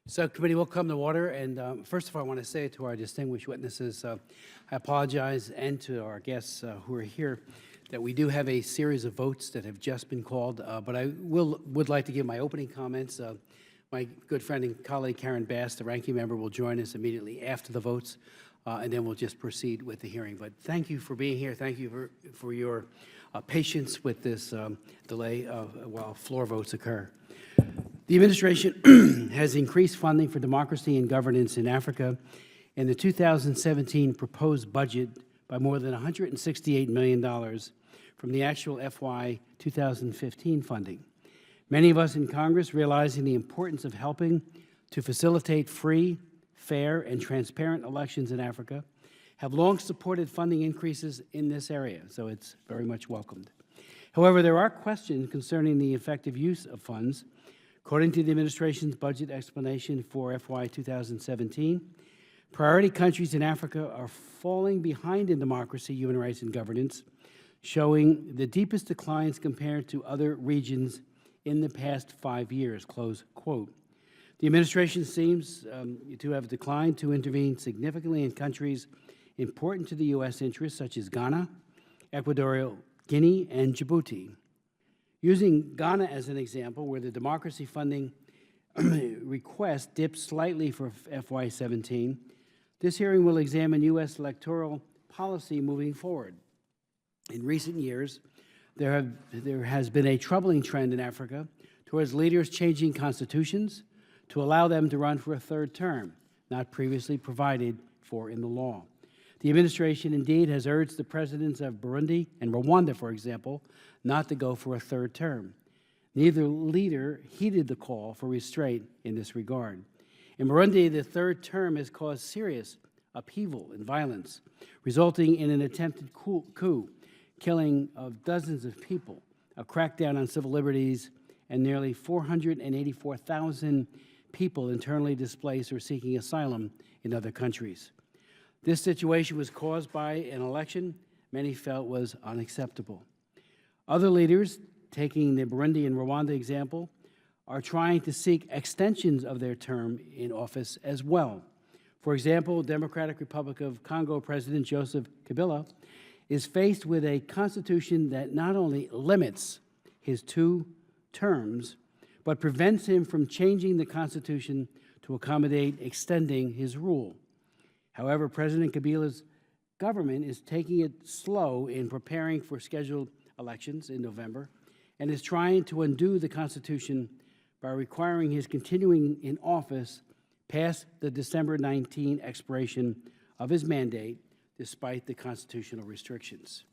Subcommittee will come to order, and first of all, I want to say to our distinguished witnesses, I apologize, and to our guests who are here, that we do have a series of votes that have just been called, but I would like to give my opening comments. My good friend and colleague Karen Bass, the ranking member, will join us immediately after the votes, and then we'll just proceed with the hearing. But thank you for being here. Thank you for your patience with this delay while floor votes occur. The administration has increased funding for democracy and governance in Africa in the 2017 proposed budget by more than $168 million from the actual FY 2015 funding. Many of us in Congress, realizing the importance of helping to facilitate free, fair, and transparent elections in Africa, have long supported funding increases in this area, so it's very much welcomed. However, there are questions concerning the effective use of funds. According to the administration's budget explanation for FY 2017, priority countries in Africa are falling behind in democracy, human rights, and governance, showing the deepest declines compared to other regions in the past 5 years, close quote. The administration seems to have declined to intervene significantly in countries important to the U.S. interests, such as Ghana, Equatorial Guinea, and Djibouti. Using Ghana as an example, where the democracy funding request dipped slightly for FY17, this hearing will examine U.S. electoral policy moving forward. In recent years, there has been a troubling trend in Africa towards leaders changing constitutions to allow them to run for a third term, not previously provided for in the law. The administration indeed has urged the presidents of Burundi and Rwanda, for example, not to go for a third term. Neither leader heeded the call for restraint in this regard. In Burundi, the third term has caused serious upheaval and violence, resulting in an attempted coup, killing of dozens of people, a crackdown on civil liberties, and nearly 484,000 people internally displaced or seeking asylum in other countries. This situation was caused by an election many felt was unacceptable. Other leaders, taking the Burundi and Rwanda example, are trying to seek extensions of their term in office as well. For example, Democratic Republic of Congo President Joseph Kabila is faced with a constitution that not only limits his 2 terms, but prevents him from changing the constitution to accommodate extending his rule. However, President Kabila's government is taking it slow in preparing for scheduled elections in November and is trying to undo the Constitution by requiring his continuing in office past the December 19 expiration of his mandate, despite the constitutional restrictions.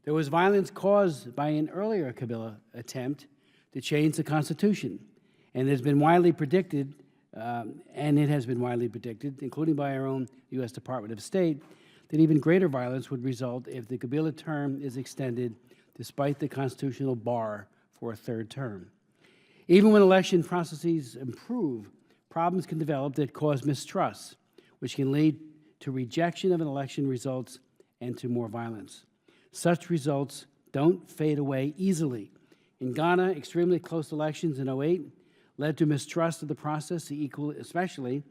There was violence caused by an earlier Kabila attempt to change the Constitution, and it has been widely predicted, including by our own U.S. Department of State, that even greater violence would result if the Kabila term is extended despite the constitutional bar for a third term. Even when election processes improve, problems can develop that cause mistrust, which can lead to rejection of an election results and to more violence. Such results don't fade away easily. In Ghana, extremely close elections in 2008 led to mistrust of the process, especially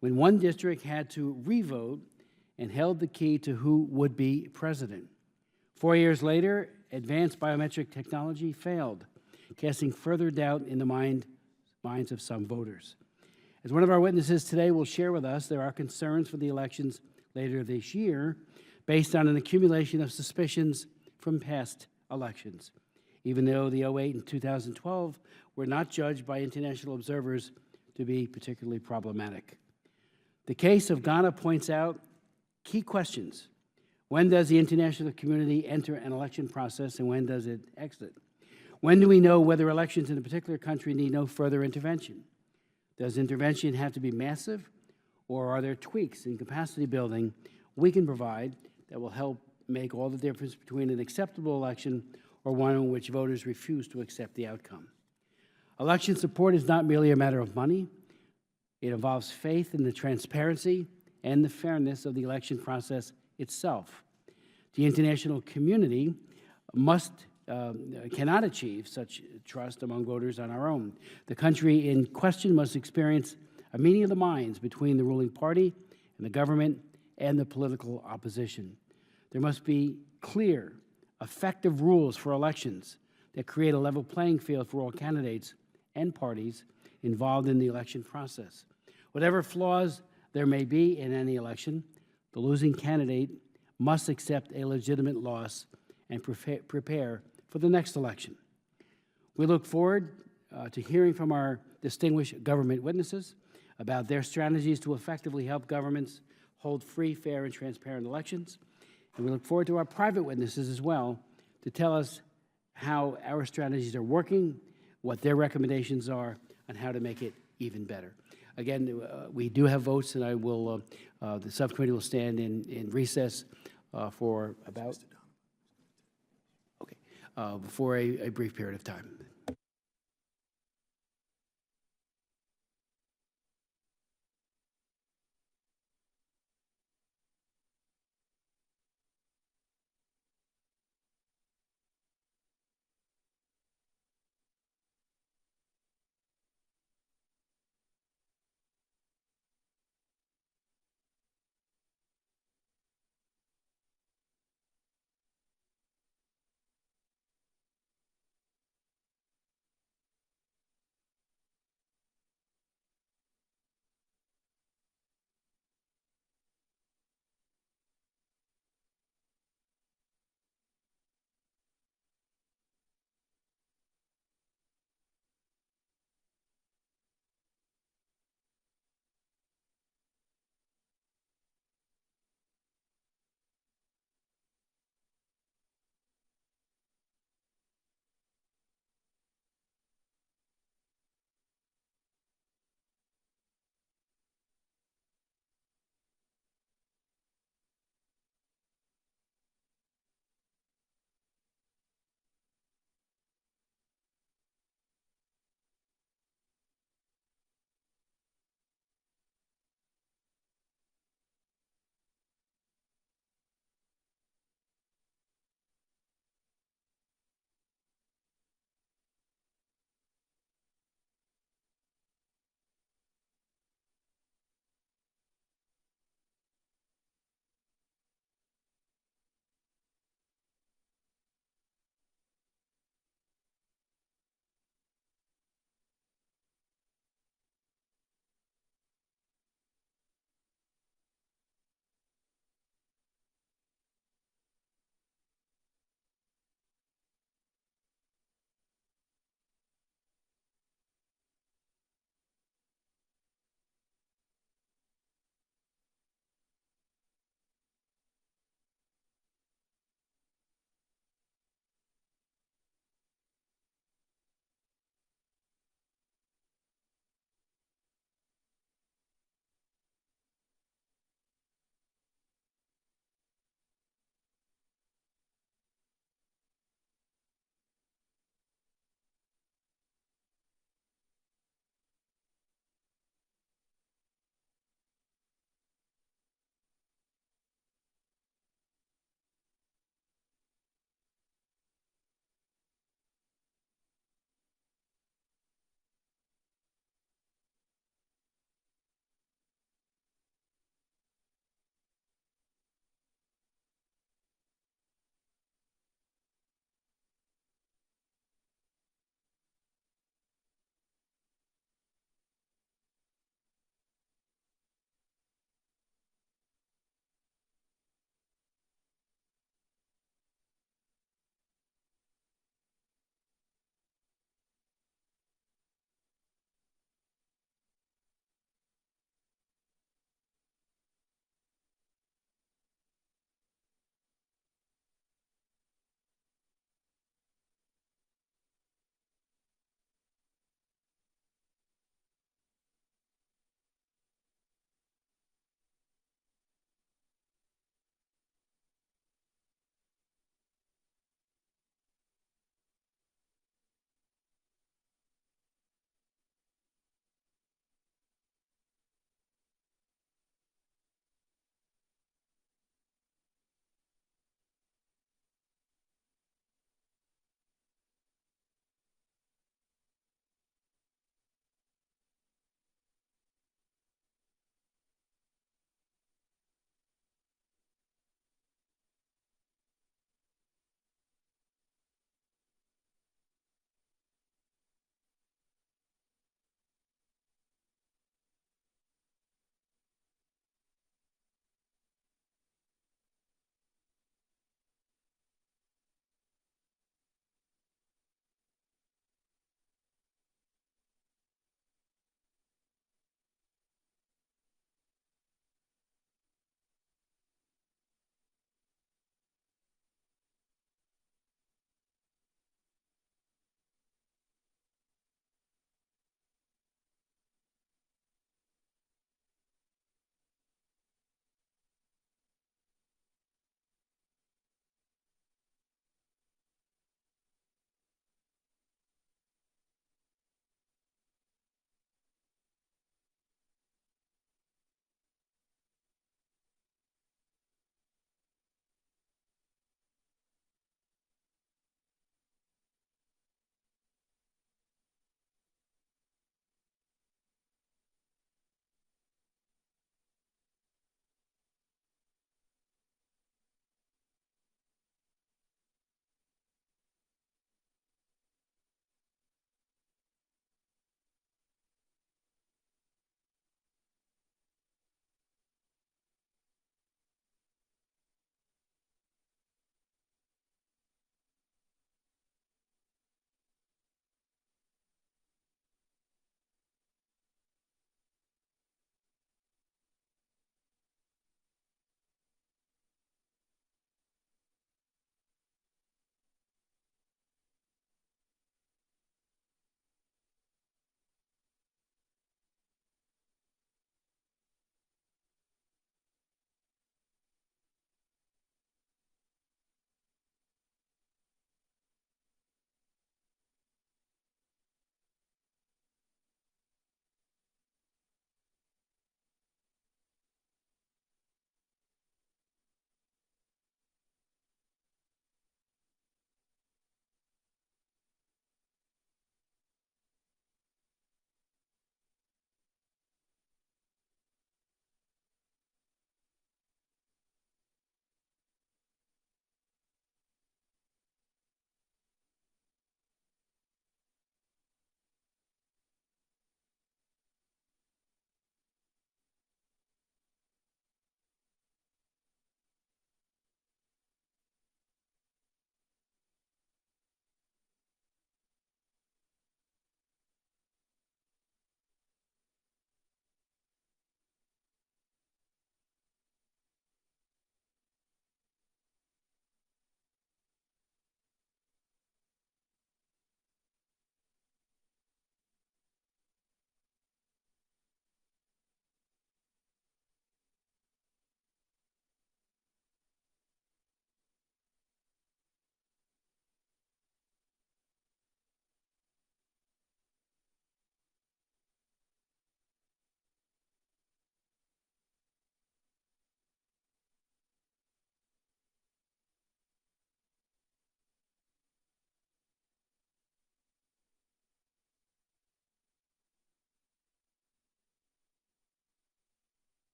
when one district had to revote and held the key to who would be president. 4 years later, advanced biometric technology failed, casting further doubt in the minds of some voters. As one of our witnesses today will share with us, there are concerns for the elections later this year based on an accumulation of suspicions from past elections, even though the 2008 and 2012 were not judged by international observers to be particularly problematic. The case of Ghana points out key questions. When does the international community enter an election process, and when does it exit? When do we know whether elections in a particular country need no further intervention? Does intervention have to be massive, or are there tweaks in capacity building we can provide that will help make all the difference between an acceptable election or one in which voters refuse to accept the outcome? Election support is not merely a matter of money. It involves faith in the transparency and the fairness of the election process itself. The international community cannot achieve such trust among voters on our own. The country in question must experience a meeting of the minds between the ruling party and the government and the political opposition. There must be clear, effective rules for elections that create a level playing field for all candidates and parties involved in the election process. Whatever flaws there may be in any election, the losing candidate must accept a legitimate loss and prepare for the next election. We look forward to hearing from our distinguished government witnesses about their strategies to effectively help governments hold free, fair, and transparent elections. And we look forward to our private witnesses as well to tell us how our strategies are working, what their recommendations are, and how to make it even better. Again, we do have votes, and I will, the subcommittee will stand in recess for about, for a brief period of time.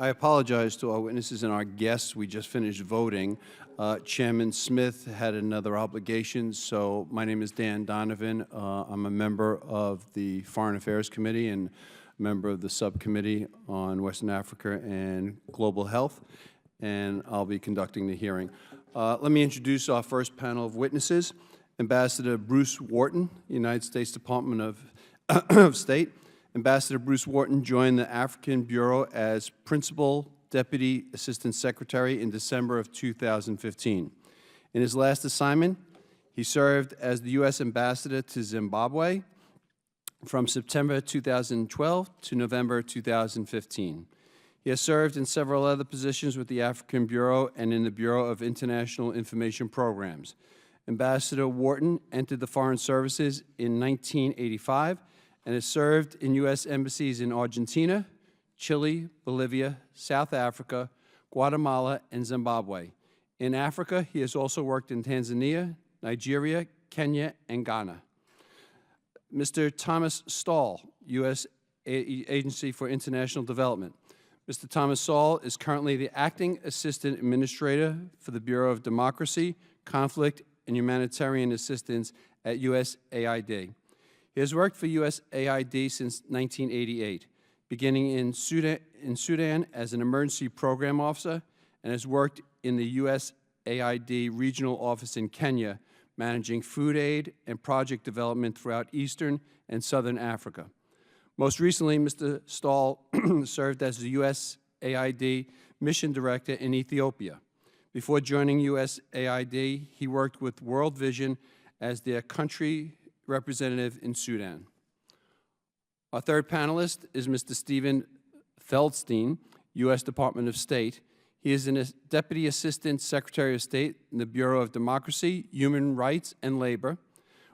I apologize to our witnesses and our guests. We just finished voting. Chairman Smith had another obligation, so my name is Dan Donovan. I'm a member of the Foreign Affairs Committee and member of the Subcommittee on Western Africa and Global Health, and I'll be conducting the hearing. Let me introduce our first panel of witnesses. Ambassador Bruce Wharton, United States Department of State. Ambassador Bruce Wharton joined the African Bureau as Principal Deputy Assistant Secretary in December of 2015. In his last assignment, he served as the U.S. Ambassador to Zimbabwe from September 2012 to November 2015. He has served in several other positions with the African Bureau and in the Bureau of International Information Programs. Ambassador Wharton entered the Foreign Services in 1985 and has served in U.S. embassies in Argentina, Chile, Bolivia, South Africa, Guatemala, and Zimbabwe. In Africa, he has also worked in Tanzania, Nigeria, Kenya, and Ghana. Mr. Thomas Stahl, U.S. Agency for International Development. Mr. Thomas Stahl is currently the Acting Assistant Administrator for the Bureau of Democracy, Conflict, and Humanitarian Assistance at USAID. He has worked for USAID since 1988, beginning in Sudan as an emergency program officer, and has worked in the USAID regional office in Kenya, managing food aid and project development throughout Eastern and Southern Africa. Most recently, Mr. Stahl served as the USAID Mission Director in Ethiopia. Before joining USAID, he worked with World Vision as their country representative in Sudan. Our third panelist is Mr. Stephen Feldstein, U.S. Department of State. He is a Deputy Assistant Secretary of State in the Bureau of Democracy, Human Rights, and Labor,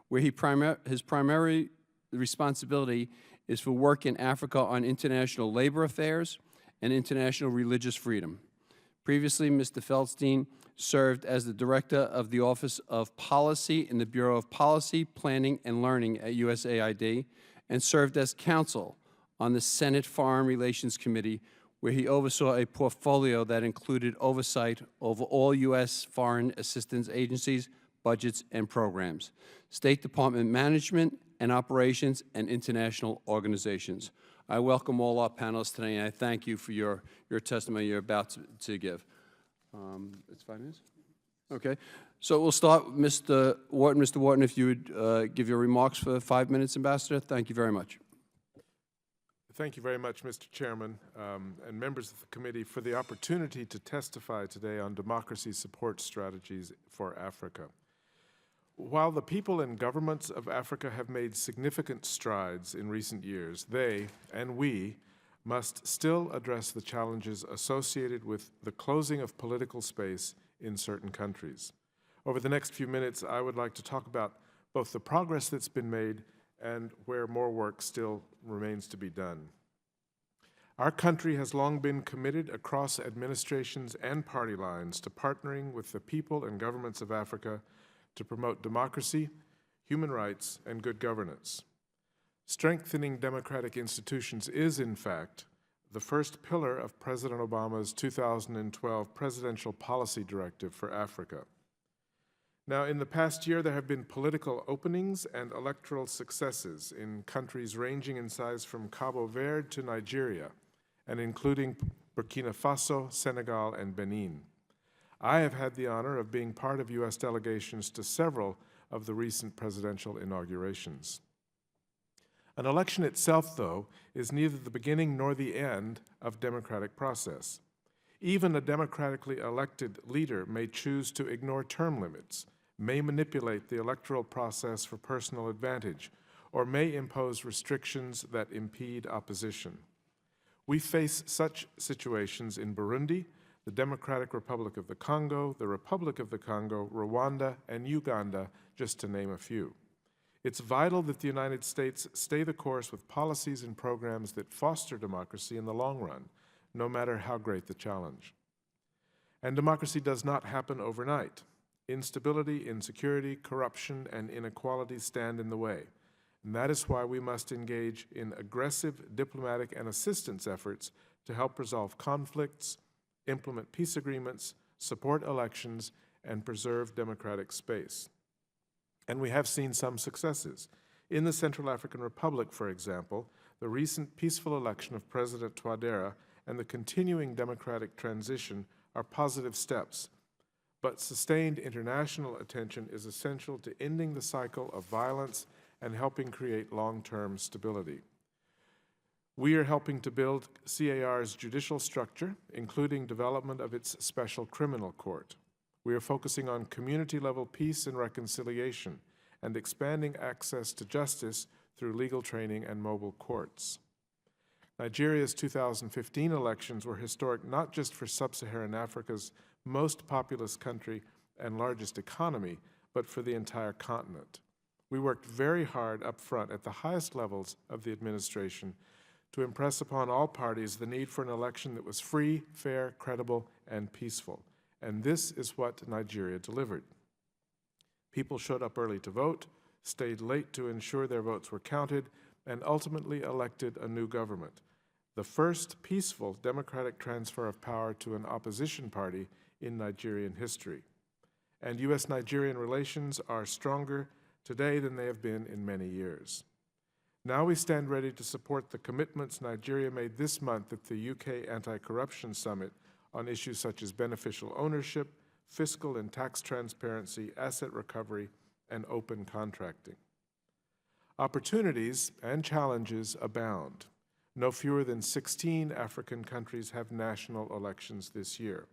where his primary responsibility is for work in Africa on international labor affairs and international religious freedom. Previously, Mr. Feldstein served as the Director of the Office of Policy in the Bureau of Policy, Planning, and Learning at USAID, and served as counsel on the Senate Foreign Relations Committee, where he oversaw a portfolio that included oversight over all U.S. foreign assistance agencies, budgets, and programs, State Department management and operations, and international organizations. I welcome all our panelists today, and I thank you for your testimony you're about to give. It's 5 minutes? Okay. So we'll start with Mr. Wharton. Mr. Wharton, if you would give your remarks for 5 minutes, Ambassador. Thank you very much. Thank you very much, Mr. Chairman, and members of the committee for the opportunity to testify today on democracy support strategies for Africa. While the people and governments of Africa have made significant strides in recent years, they, and we, must still address the challenges associated with the closing of political space in certain countries. Over the next few minutes, I would like to talk about both the progress that's been made and where more work still remains to be done. Our country has long been committed across administrations and party lines to partnering with the people and governments of Africa to promote democracy, human rights, and good governance. Strengthening democratic institutions is, in fact, the first pillar of President Obama's 2012 Presidential Policy Directive for Africa. Now, in the past year, there have been political openings and electoral successes in countries ranging in size from Cabo Verde to Nigeria, and including Burkina Faso, Senegal, and Benin. I have had the honor of being part of U.S. delegations to several of the recent presidential inaugurations. An election itself, though, is neither the beginning nor the end of democratic process. Even a democratically elected leader may choose to ignore term limits, may manipulate the electoral process for personal advantage, or may impose restrictions that impede opposition. We face such situations in Burundi, the Democratic Republic of the Congo, the Republic of the Congo, Rwanda, and Uganda, just to name a few. It's vital that the United States stay the course with policies and programs that foster democracy in the long run, no matter how great the challenge. And democracy does not happen overnight. Instability, insecurity, corruption, and inequality stand in the way. And that is why we must engage in aggressive diplomatic and assistance efforts to help resolve conflicts, implement peace agreements, support elections, and preserve democratic space. And we have seen some successes. In the Central African Republic, for example, the recent peaceful election of President Touadéra and the continuing democratic transition are positive steps. But sustained international attention is essential to ending the cycle of violence and helping create long-term stability. We are helping to build CAR's judicial structure, including development of its special criminal court. We are focusing on community-level peace and reconciliation and expanding access to justice through legal training and mobile courts. Nigeria's 2015 elections were historic not just for sub-Saharan Africa's most populous country and largest economy, but for the entire continent. We worked very hard up front at the highest levels of the administration to impress upon all parties the need for an election that was free, fair, credible, and peaceful. And this is what Nigeria delivered. People showed up early to vote, stayed late to ensure their votes were counted, and ultimately elected a new government, the first peaceful democratic transfer of power to an opposition party in Nigerian history. And U.S.-Nigerian relations are stronger today than they have been in many years. Now we stand ready to support the commitments Nigeria made this month at the UK Anti-Corruption Summit on issues such as beneficial ownership, fiscal and tax transparency, asset recovery, and open contracting. Opportunities and challenges abound. No fewer than 16 African countries have national elections this year.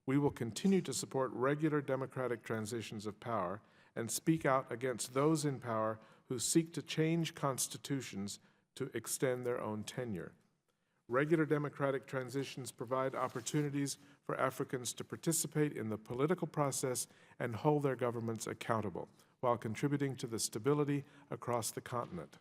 We will continue to support regular democratic transitions of power and speak out against those in power who seek to change constitutions to extend their own tenure. Regular democratic transitions provide opportunities for Africans to participate in the political process and hold their governments accountable, while contributing to the stability across the continent.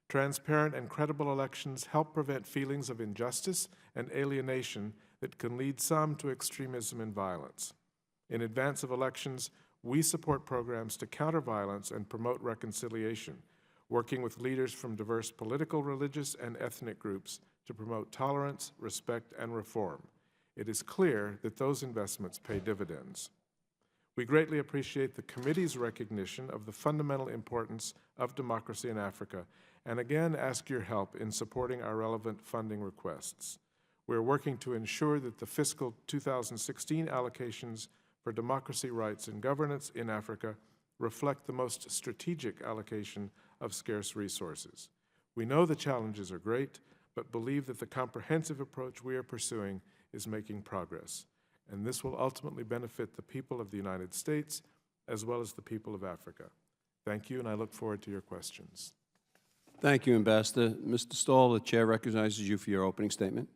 Transparent and credible elections help prevent feelings of injustice and alienation that can lead some to extremism and violence. In advance of elections, we support programs to counter violence and promote reconciliation, working with leaders from diverse political, religious, and ethnic groups to promote tolerance, respect, and reform. It is clear that those investments pay dividends. We greatly appreciate the committee's recognition of the fundamental importance of democracy in Africa, and again ask your help in supporting our relevant funding requests. We are working to ensure that the fiscal 2016 allocations for democracy, rights, and governance in Africa reflect the most strategic allocation of scarce resources. We know the challenges are great, but believe that the comprehensive approach we are pursuing is making progress. And this will ultimately benefit the people of the United States as well as the people of Africa. Thank you, and I look forward to your questions. Thank you, Ambassador. Mr. Stahl, the chair recognizes you for your opening statement.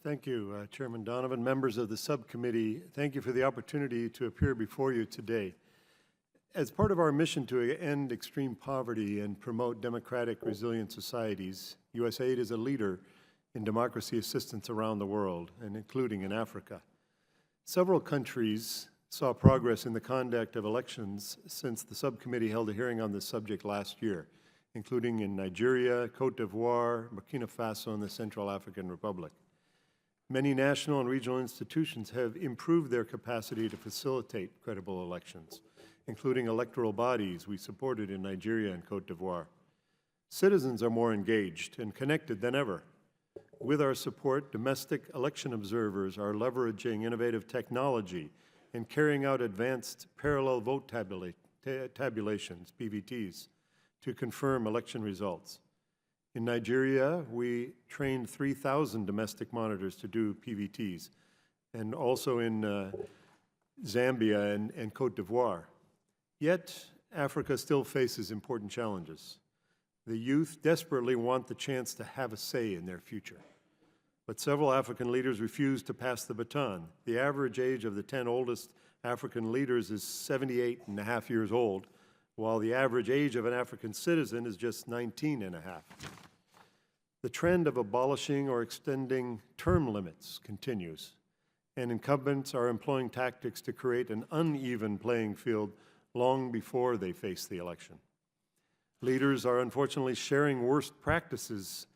Thank you, Chairman Donovan. Members of the subcommittee, thank you for the opportunity to appear before you today. As part of our mission to end extreme poverty and promote democratic, resilient societies, USAID is a leader in democracy assistance around the world, and including in Africa. Several countries saw progress in the conduct of elections since the subcommittee held a hearing on this subject last year, including in Nigeria, Cote d'Ivoire, Burkina Faso, and the Central African Republic. Many national and regional institutions have improved their capacity to facilitate credible elections, including electoral bodies we supported in Nigeria and Cote d'Ivoire. Citizens are more engaged and connected than ever. With our support, domestic election observers are leveraging innovative technology and carrying out advanced parallel vote tabulations, PVTs, to confirm election results. In Nigeria, we trained 3,000 domestic monitors to do PVTs, and also in Zambia and Cote d'Ivoire. Yet, Africa still faces important challenges. The youth desperately want the chance to have a say in their future. But several African leaders refuse to pass the baton. The average age of the 10 oldest African leaders is 78.5 years old, while the average age of an African citizen is just 19.5. The trend of abolishing or extending term limits continues, and incumbents are employing tactics to create an uneven playing field long before they face the election. Leaders are unfortunately sharing worst practices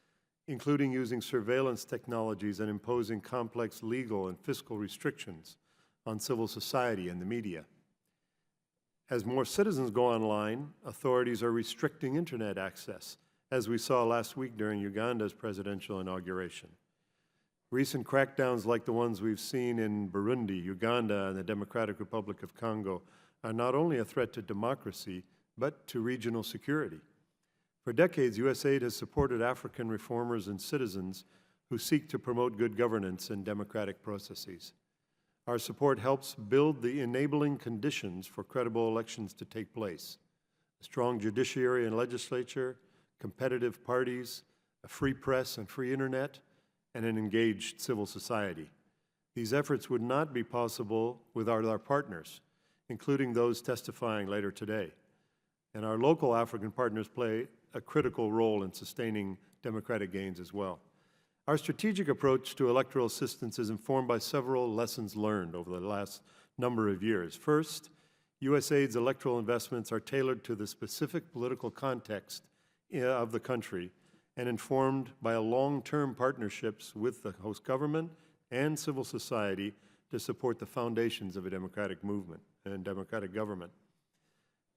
including using surveillance technologies and imposing complex legal and fiscal restrictions on civil society and the media. As more citizens go online, authorities are restricting internet access, as we saw last week during Uganda's presidential inauguration. Recent crackdowns like the ones we've seen in Burundi, Uganda, and the Democratic Republic of Congo are not only a threat to democracy, but to regional security. For decades, USAID has supported African reformers and citizens who seek to promote good governance and democratic processes. Our support helps build the enabling conditions for credible elections to take place. A strong judiciary and legislature, competitive parties, a free press and free internet, and an engaged civil society. These efforts would not be possible without our partners, including those testifying later today. And our local African partners play a critical role in sustaining democratic gains as well. Our strategic approach to electoral assistance is informed by several lessons learned over the last number of years. First, USAID's electoral investments are tailored to the specific political context of the country and informed by long-term partnerships with the host government and civil society to support the foundations of a democratic movement and democratic government.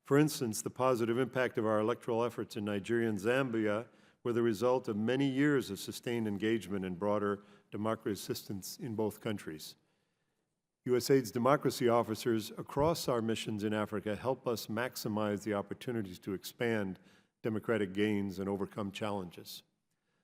For instance, the positive impact of our electoral efforts in Nigeria and Zambia were the result of many years of sustained engagement and broader democracy assistance in both countries. USAID's democracy officers across our missions in Africa help us maximize the opportunities to expand democratic gains and overcome challenges.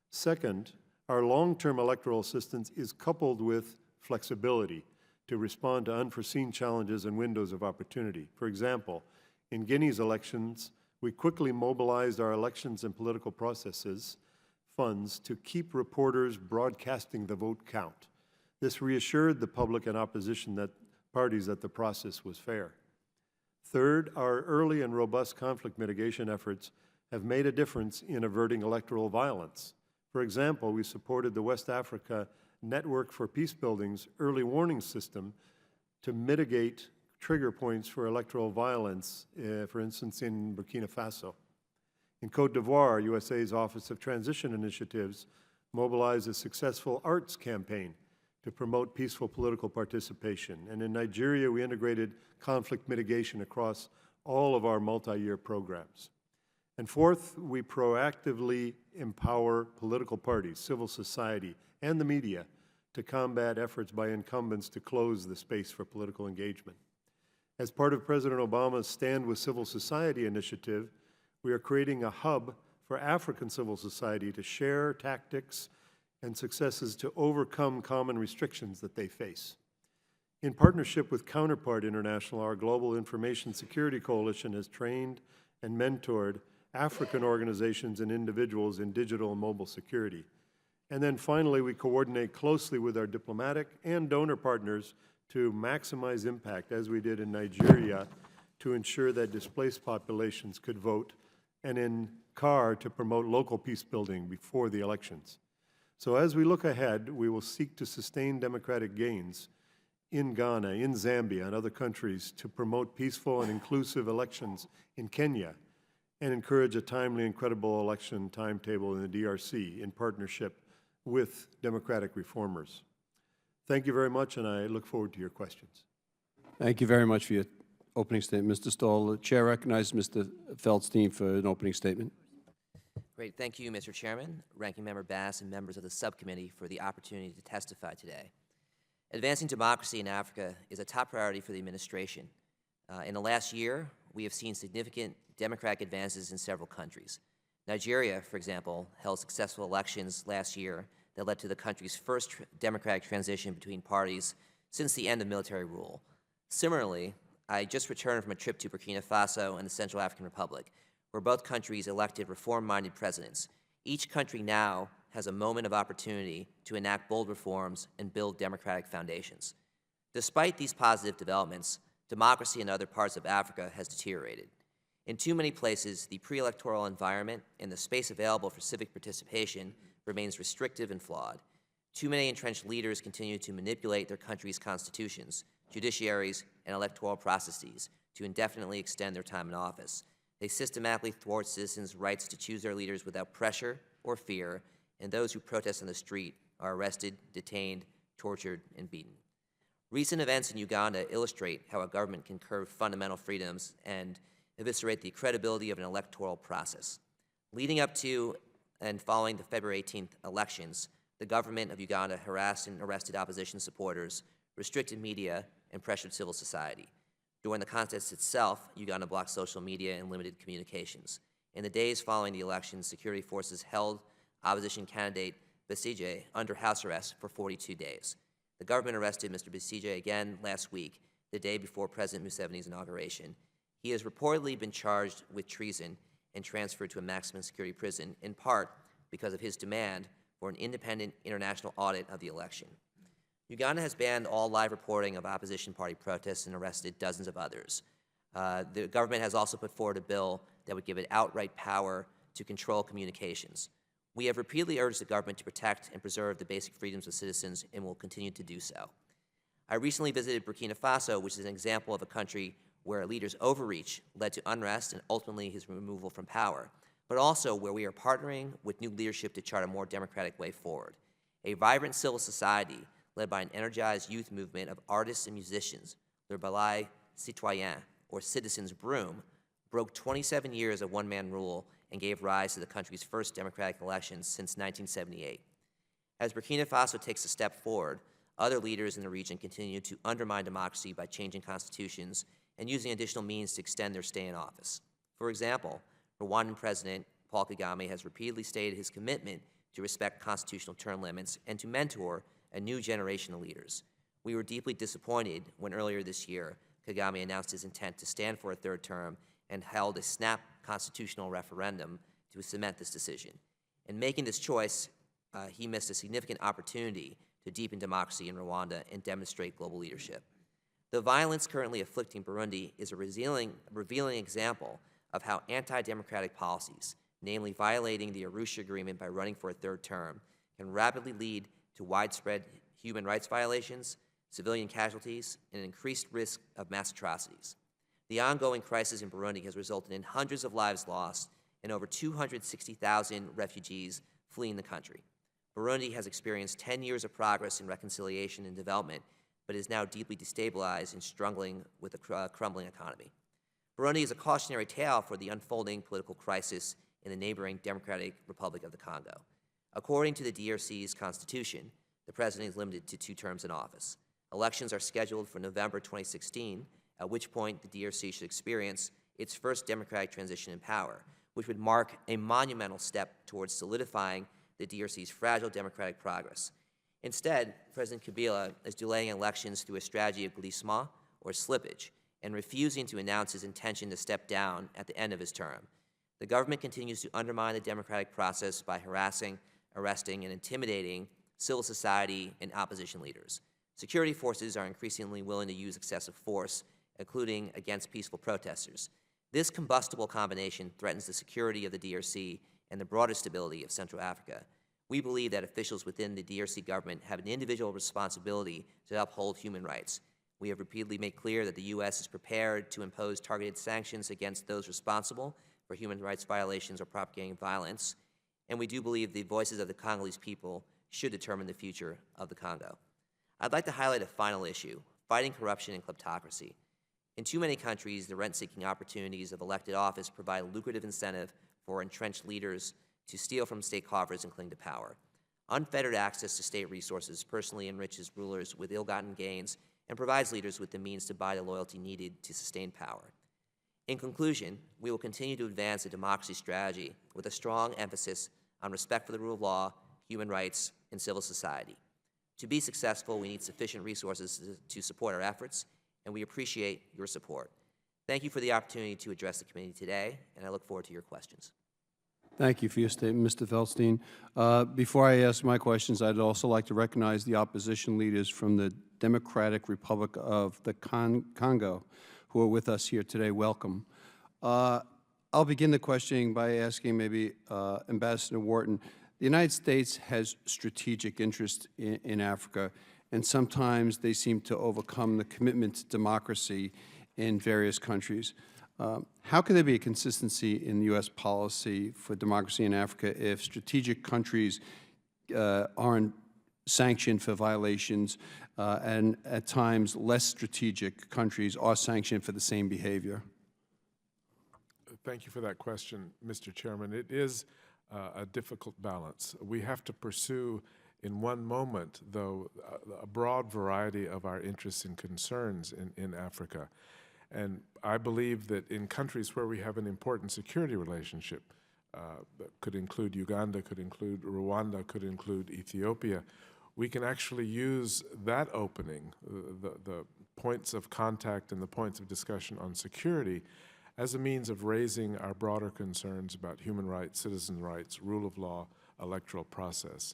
Second, our long-term electoral assistance is coupled with flexibility to respond to unforeseen challenges and windows of opportunity. For example, in Guinea's elections, we quickly mobilized our elections and political processes funds to keep reporters broadcasting the vote count. This reassured the public and opposition parties that the process was fair. Third, our early and robust conflict mitigation efforts have made a difference in averting electoral violence. For example, we supported the West Africa Network for Peacebuilding's early warning system to mitigate trigger points for electoral violence, for instance, in Burkina Faso. In Côte d'Ivoire, USAID's Office of Transition Initiatives mobilized a successful arts campaign to promote peaceful political participation. And in Nigeria, we integrated conflict mitigation across all of our multi-year programs. And fourth, we proactively empower political parties, civil society, and the media to combat efforts by incumbents to close the space for political engagement. As part of President Obama's Stand with Civil Society initiative, we are creating a hub for African civil society to share tactics and successes to overcome common restrictions that they face. In partnership with Counterpart International, our Global Information Security Coalition has trained and mentored African organizations and individuals in digital and mobile security. And then finally, we coordinate closely with our diplomatic and donor partners to maximize impact, as we did in Nigeria, to ensure that displaced populations could vote, and in CAR to promote local peace building before the elections. So as we look ahead, we will seek to sustain democratic gains in Ghana, in Zambia, and other countries to promote peaceful and inclusive elections in Kenya and encourage a timely and credible election timetable in the DRC in partnership with democratic reformers. Thank you very much, and I look forward to your questions. Thank you very much for your opening statement, Mr. Stoll. The Chair recognizes Mr. Feldstein for an opening statement. Great. Thank you, Mr. Chairman, Ranking Member Bass, and members of the subcommittee for the opportunity to testify today. Advancing democracy in Africa is a top priority for the administration. In the last year, we have seen significant democratic advances in several countries. Nigeria, for example, held successful elections last year that led to the country's first democratic transition between parties since the end of military rule. Similarly, I just returned from a trip to Burkina Faso and the Central African Republic, where both countries elected reform-minded presidents. Each country now has a moment of opportunity to enact bold reforms and build democratic foundations. Despite these positive developments, democracy in other parts of Africa has deteriorated. In too many places, the pre-electoral environment and the space available for civic participation remains restrictive and flawed. Too many entrenched leaders continue to manipulate their country's constitutions, judiciaries, and electoral processes to indefinitely extend their time in office. They systematically thwart citizens' rights to choose their leaders without pressure or fear and those who protest on the street are arrested, detained, tortured, and beaten. Recent events in Uganda illustrate how a government can curb fundamental freedoms and eviscerate the credibility of an electoral process. Leading up to and following the February 18th elections, the government of Uganda harassed and arrested opposition supporters, restricted media, and pressured civil society. During the contest itself, Uganda blocked social media and limited communications. In the days following the election, security forces held opposition candidate Besigye under house arrest for 42 days. The government arrested Mr. Besigye again last week, the day before President Museveni's inauguration. He has reportedly been charged with treason and transferred to a maximum security prison, in part because of his demand for an independent international audit of the election. Uganda has banned all live reporting of opposition party protests and arrested dozens of others. The government has also put forward a bill that would give it outright power to control communications. We have repeatedly urged the government to protect and preserve the basic freedoms of citizens and will continue to do so. I recently visited Burkina Faso, which is an example of a country where a leader's overreach led to unrest and ultimately his removal from power, but also where we are partnering with new leadership to chart a more democratic way forward. A vibrant civil society led by an energized youth movement of artists and musicians, Le Ballet Citoyen, or Citizens Broom, broke 27 years of one-man rule and gave rise to the country's first democratic elections since 1978. As Burkina Faso takes a step forward, other leaders in the region continue to undermine democracy by changing constitutions and using additional means to extend their stay in office. For example, Rwandan President Paul Kagame has repeatedly stated his commitment to respect constitutional term limits and to mentor a new generation of leaders. We were deeply disappointed when earlier this year, Kagame announced his intent to stand for a third term and held a snap constitutional referendum to cement this decision. In making this choice, he missed a significant opportunity to deepen democracy in Rwanda and demonstrate global leadership. The violence currently afflicting Burundi is a revealing example of how anti-democratic policies, namely violating the Arusha Agreement by running for a third term, can rapidly lead to widespread human rights violations, civilian casualties, and an increased risk of mass atrocities. The ongoing crisis in Burundi has resulted in hundreds of lives lost and over 260,000 refugees fleeing the country. Burundi has experienced 10 years of progress in reconciliation and development, but is now deeply destabilized and struggling with a crumbling economy. Burundi is a cautionary tale for the unfolding political crisis in the neighboring Democratic Republic of the Congo. According to the DRC's constitution, the president is limited to 2 terms in office. Elections are scheduled for November 2016, at which point the DRC should experience its first democratic transition in power, which would mark a monumental step towards solidifying the DRC's fragile democratic progress. Instead, President Kabila is delaying elections through a strategy of glissement, or slippage, and refusing to announce his intention to step down at the end of his term. The government continues to undermine the democratic process by harassing, arresting, and intimidating civil society and opposition leaders. Security forces are increasingly willing to use excessive force, including against peaceful protesters. This combustible combination threatens the security of the DRC and the broader stability of Central Africa. We believe that officials within the DRC government have an individual responsibility to uphold human rights. We have repeatedly made clear that the U.S. is prepared to impose targeted sanctions against those responsible for human rights violations or propagating violence, and we do believe the voices of the Congolese people should determine the future of the Congo. I'd like to highlight a final issue: fighting corruption and kleptocracy. In too many countries, the rent-seeking opportunities of elected office provide a lucrative incentive for entrenched leaders to steal from state coffers and cling to power. Unfettered access to state resources personally enriches rulers with ill-gotten gains and provides leaders with the means to buy the loyalty needed to sustain power. In conclusion, we will continue to advance a democracy strategy with a strong emphasis on respect for the rule of law, human rights, and civil society. To be successful, we need sufficient resources to support our efforts, and we appreciate your support. Thank you for the opportunity to address the committee today, and I look forward to your questions. Thank you for your statement, Mr. Feldstein. Before I ask my questions, I'd also like to recognize the opposition leaders from the Democratic Republic of the Congo who are with us here today. Welcome. I'll begin the questioning by asking maybe Ambassador Wharton. The United States has strategic interest in Africa, and sometimes they seem to overcome the commitment to democracy in various countries. How can there be a consistency in U.S. policy for democracy in Africa if strategic countries aren't sanctioned for violations, and at times less strategic countries are sanctioned for the same behavior? Thank you for that question, Mr. Chairman. It is a difficult balance. We have to pursue in one moment, though, a broad variety of our interests and concerns in Africa. And I believe that in countries where we have an important security relationship, that could include Uganda, could include Rwanda, could include Ethiopia, we can actually use that opening, the points of contact and the points of discussion on security, as a means of raising our broader concerns about human rights, citizen rights, rule of law, electoral process.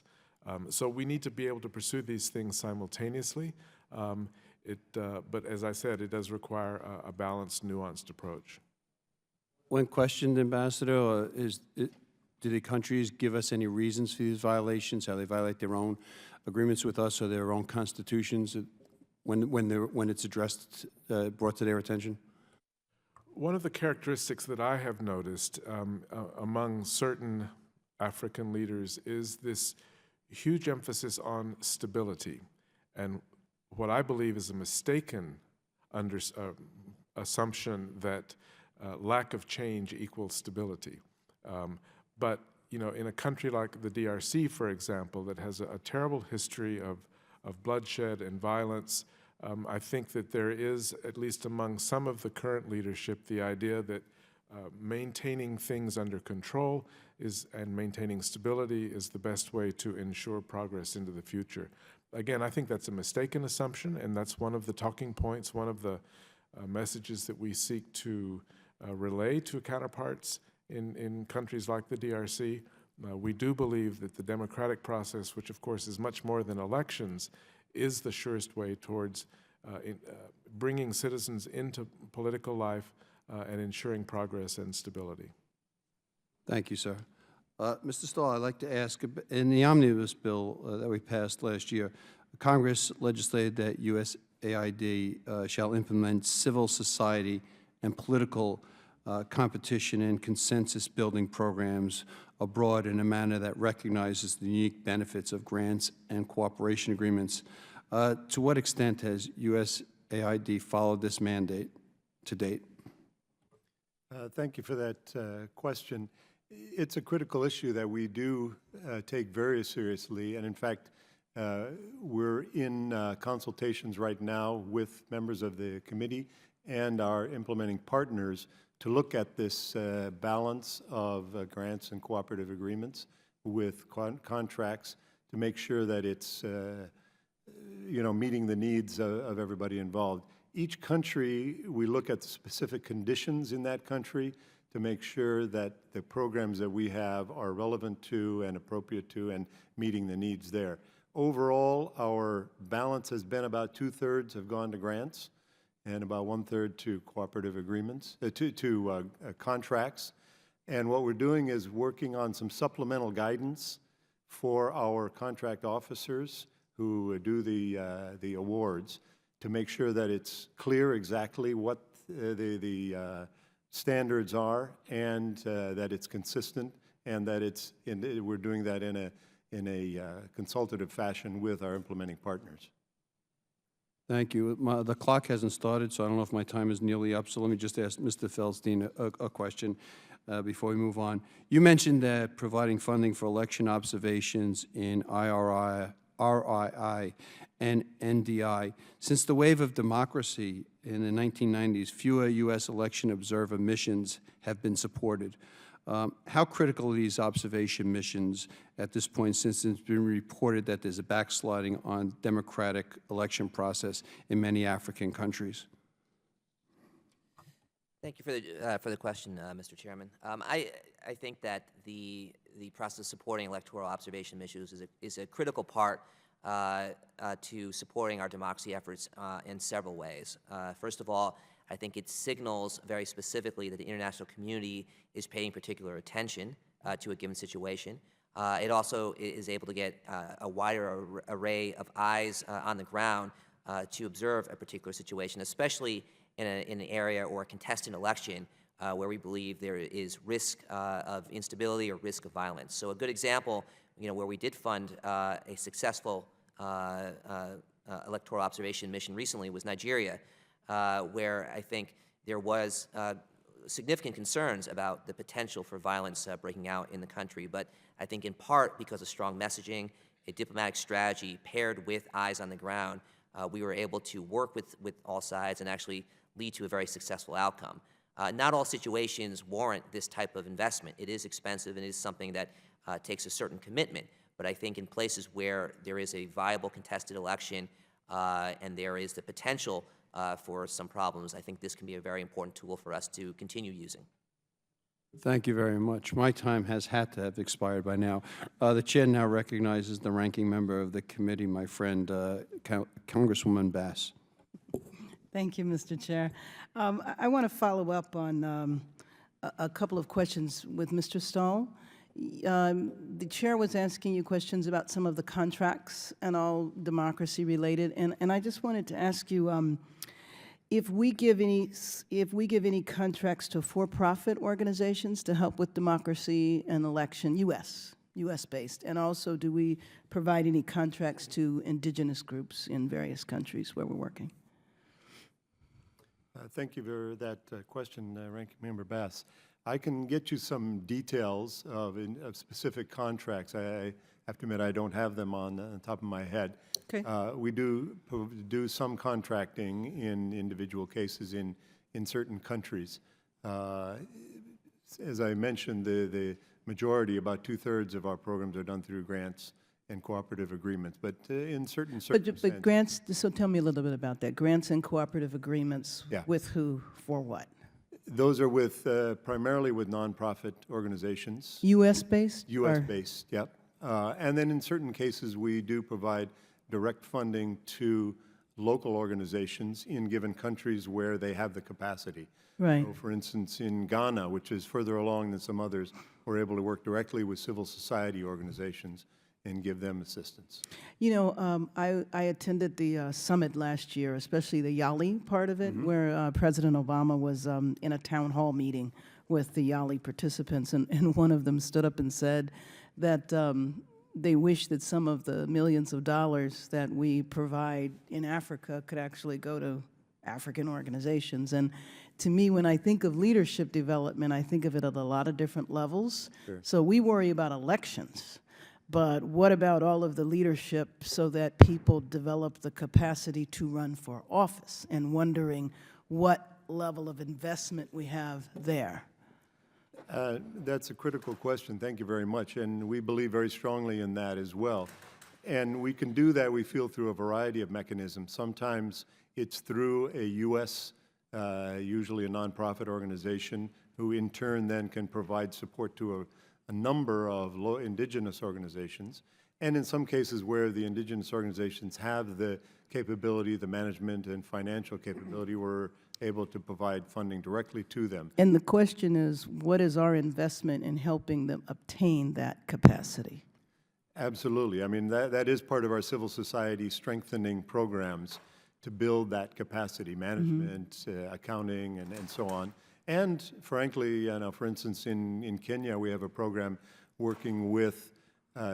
So we need to be able to pursue these things simultaneously. But as I said, it does require a balanced, nuanced approach. When questioned, Ambassador, do the countries give us any reasons for these violations, how they violate their own agreements with us or their own constitutions when it's addressed, brought to their attention? One of the characteristics that I have noticed among certain African leaders is this huge emphasis on stability, and what I believe is a mistaken assumption that lack of change equals stability. But you know, in a country like the DRC, for example, that has a terrible history of bloodshed and violence, I think that there is, at least among some of the current leadership, the idea that maintaining things under control and maintaining stability is the best way to ensure progress into the future. Again, I think that's a mistaken assumption, and that's one of the talking points, one of the messages that we seek to relay to counterparts in countries like the DRC. We do believe that the democratic process, which of course is much more than elections, is the surest way towards bringing citizens into political life and ensuring progress and stability. Thank you, sir. Mr. Stahl, I'd like to ask, in the omnibus bill that we passed last year, Congress legislated that USAID shall implement civil society and political competition and consensus-building programs abroad in a manner that recognizes the unique benefits of grants and cooperation agreements. To what extent has USAID followed this mandate to date? Thank you for that question. It's a critical issue that we do take very seriously, and in fact, we're in consultations right now with members of the committee and our implementing partners to look at this balance of grants and cooperative agreements with contracts to make sure that it's meeting the needs of everybody involved. Each country, we look at the specific conditions in that country to make sure that the programs that we have are relevant to and appropriate to and meeting the needs there. Overall, our balance has been about 2/3 have gone to grants and about 1/3 to cooperative agreements, to contracts. And what we're doing is working on some supplemental guidance for our contract officers who do the awards to make sure that it's clear exactly what the standards are and that it's consistent and that we're doing that in a consultative fashion with our implementing partners. Thank you. The clock hasn't started, so I don't know if my time is nearly up, so let me just ask Mr. Feldstein a question before we move on. You mentioned that providing funding for election observations in RII and NDI. Since the wave of democracy in the 1990s, fewer U.S. election observer missions have been supported. How critical are these observation missions at this point, since it's been reported that there's a backsliding on democratic election process in many African countries? Thank you for the question, Mr. Chairman. I think that the process of supporting electoral observation missions is a critical part to supporting our democracy efforts in several ways. First of all, I think it signals very specifically that the international community is paying particular attention to a given situation. It also is able to get a wider array of eyes on the ground to observe a particular situation, especially in an area or a contested election where we believe there is risk of instability or risk of violence. So a good example, where we did fund a successful electoral observation mission recently was Nigeria, where I think there was significant concerns about the potential for violence breaking out in the country. But I think in part because of strong messaging, a diplomatic strategy paired with eyes on the ground, we were able to work with all sides and actually lead to a very successful outcome. Not all situations warrant this type of investment. It is expensive and it is something that takes a certain commitment. But I think in places where there is a viable contested election and there is the potential for some problems, I think this can be a very important tool for us to continue using. Thank you very much. My time has had to have expired by now. The chair now recognizes the ranking member of the committee, my friend, Congresswoman Bass. Thank you, Mr. Chair. I want to follow up on a couple of questions with Mr. Stahl. The chair was asking you questions about some of the contracts and all democracy related, and I just wanted to ask you if we give any contracts to for-profit organizations to help with democracy and election, U.S. based, and also do we provide any contracts to indigenous groups in various countries where we're working? Thank you for that question, Ranking Member Bass. I can get you some details of specific contracts. I have to admit I don't have them on the top of my head. Okay. We do some contracting in individual cases in certain countries. As I mentioned, the majority, about 2/3 of our programs are done through grants and cooperative agreements, but in certain circumstances. But grants, so tell me a little bit about that. Grants and cooperative agreements, Yeah. with who, for what? Those are with primarily with nonprofit organizations. U.S. based? U.S. or- based, yep. And then in certain cases, we do provide direct funding to local organizations in given countries where they have the capacity. Right. So for instance, in Ghana, which is further along than some others, we're able to work directly with civil society organizations and give them assistance. You know, I attended the summit last year, especially the Yali part of it, where President Obama was in a town hall meeting with the Yali participants, and one of them stood up and said that they wish that some of the millions of dollars that we provide in Africa could actually go to African organizations. And to me, when I think of leadership development, I think of it at a lot of different levels. Sure. So we worry about elections. But what about all of the leadership so that people develop the capacity to run for office, and wondering what level of investment we have there? That's a critical question. Thank you very much. And we believe very strongly in that as well. And we can do that, we feel, through a variety of mechanisms. Sometimes it's through a U.S., usually a nonprofit organization, who in turn then can provide support to a number of indigenous organizations, and in some cases where the indigenous organizations have the capability, the management and financial capability, we're able to provide funding directly to them. And the question is, what is our investment in helping them obtain that capacity? Absolutely. I mean, that is part of our civil society strengthening programs to build that capacity, management, accounting, and so on. And frankly, for instance, in Kenya, we have a program working with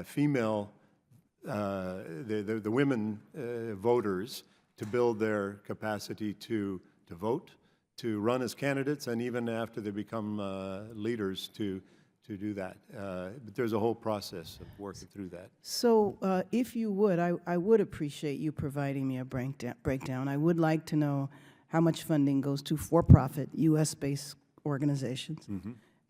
female, the women voters, to build their capacity to vote, to run as candidates, and even after they become leaders to do that. But there's a whole process of working through that. So if you would, I would appreciate you providing me a breakdown. I would like to know how much funding goes to for-profit, U.S.-based organizations,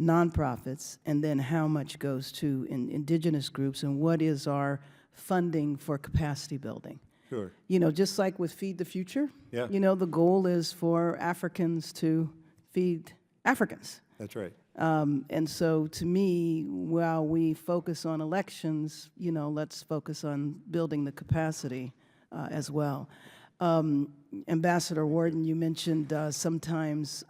nonprofits, and then how much goes to indigenous groups, and what is our funding for capacity building? Sure. You know, just like with Feed the Future, Yeah. you know, the goal is for Africans to feed Africans. That's right. And so to me, while we focus on elections, you know, let's focus on building the capacity as well. Ambassador Warden, you mentioned sometimes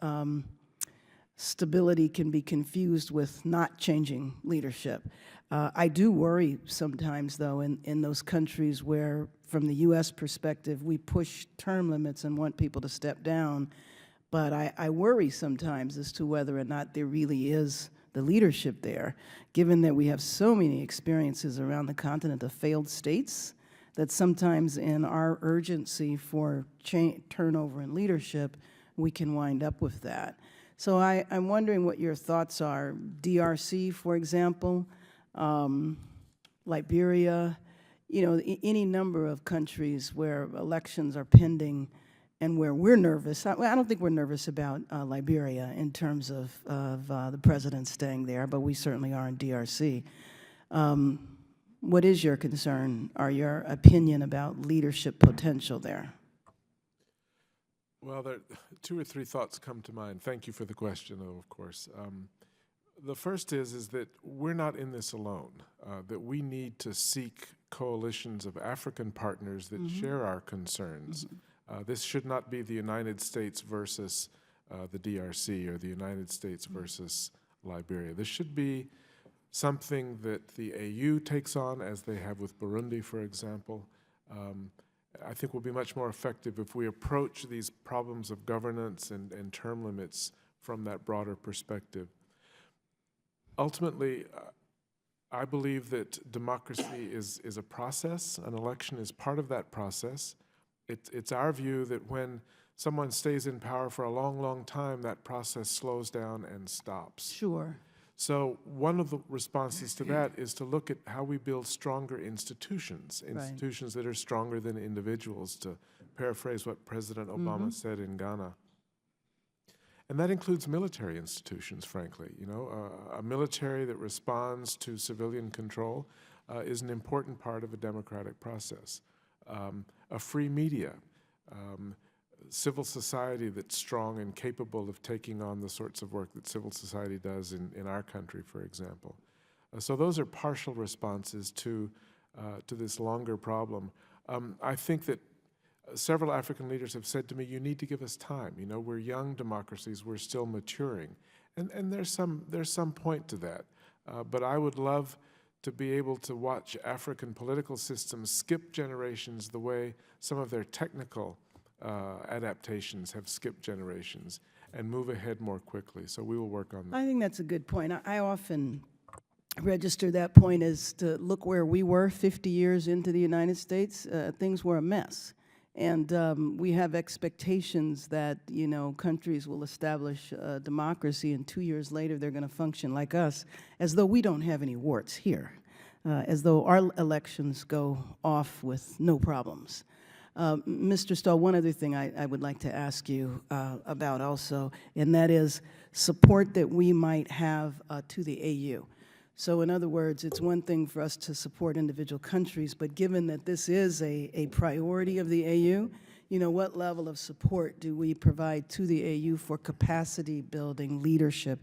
stability can be confused with not changing leadership. I do worry sometimes, though, in those countries where, from the U.S. perspective, we push term limits and want people to step down, But I worry sometimes as to whether or not there really is the leadership there, given that we have so many experiences around the continent of failed states, that sometimes in our urgency for turnover in leadership, we can wind up with that. So I'm wondering what your thoughts are. DRC, for example, Liberia, you know, any number of countries where elections are pending and where we're nervous. I don't think we're nervous about Liberia in terms of the president staying there, but we certainly are in DRC. What is your concern or your opinion about leadership potential there? Well, two or three thoughts come to mind. Thank you for the question, though, of course. The first is that we're not in this alone, that we need to seek coalitions of African partners that share our concerns. This should not be the United States versus the DRC or the United States versus Liberia. This should be something that the AU takes on, as they have with Burundi, for example. I think will be much more effective if we approach these problems of governance and term limits from that broader perspective. Ultimately, I believe that democracy is a process. An election is part of that process. It's our view that when someone stays in power for a long, long time, that process slows down and stops. Sure. So one of the responses to that is to look at how we build stronger institutions, institutions that are stronger than individuals, to paraphrase what President Obama said in Ghana. And that includes military institutions, frankly. You know, a military that responds to civilian control is an important part of a democratic process. A free media, civil society that's strong and capable of taking on the sorts of work that civil society does in our country, for example. So those are partial responses to this longer problem. I think that several African leaders have said to me, you need to give us time. You know, we're young democracies, we're still maturing. And there's some point to that. But I would love to be able to watch African political systems skip generations the way some of their technical adaptations have skipped generations and move ahead more quickly. So we will work on that. I think that's a good point. I often register that point as to look where we were 50 years into the United States. Things were a mess. And we have expectations that, you know, countries will establish democracy and 2 years later they're going to function like us, as though we don't have any warts here, as though our elections go off with no problems. Mr. Stahl, one other thing I would like to ask you about also, and that is support that we might have to the AU. So in other words, it's one thing for us to support individual countries, but given that this is a priority of the AU, you know, what level of support do we provide to the AU for capacity building, leadership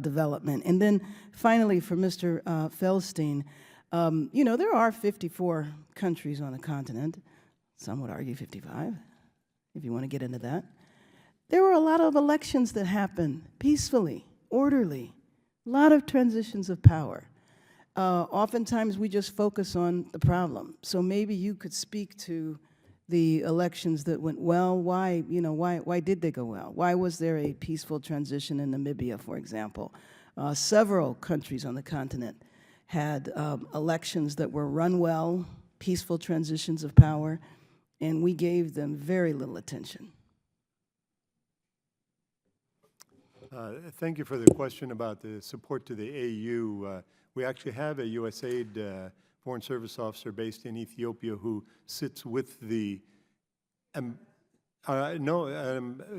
development? And then finally, for Mr. Feldstein, you know, there are 54 countries on the continent. Some would argue 55, if you want to get into that. There were a lot of elections that happened peacefully, orderly, a lot of transitions of power. Oftentimes we just focus on the problem. So maybe you could speak to the elections that went well. Why, you know, why did they go well? Why was there a peaceful transition in Namibia, for example? Several countries on the continent had elections that were run well, peaceful transitions of power, and we gave them very little attention. Thank you for the question about the support to the AU. We actually have a USAID Foreign Service officer based in Ethiopia who sits with the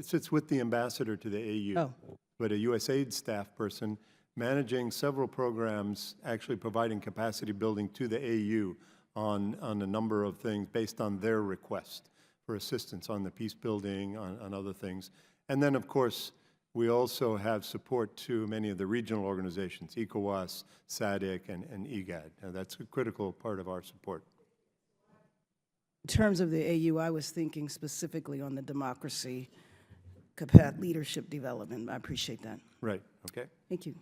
sits with the ambassador to the AU, but a USAID staff person managing several programs, actually providing capacity building to the AU on a number of things based on their request for assistance on the peace building, on other things. And then, of course, we also have support to many of the regional organizations, ECOWAS, SADC, and IGAD. That's a critical part of our support. In terms of the AU, I was thinking specifically on the democracy, leadership development. I appreciate that. Right, okay. Thank you.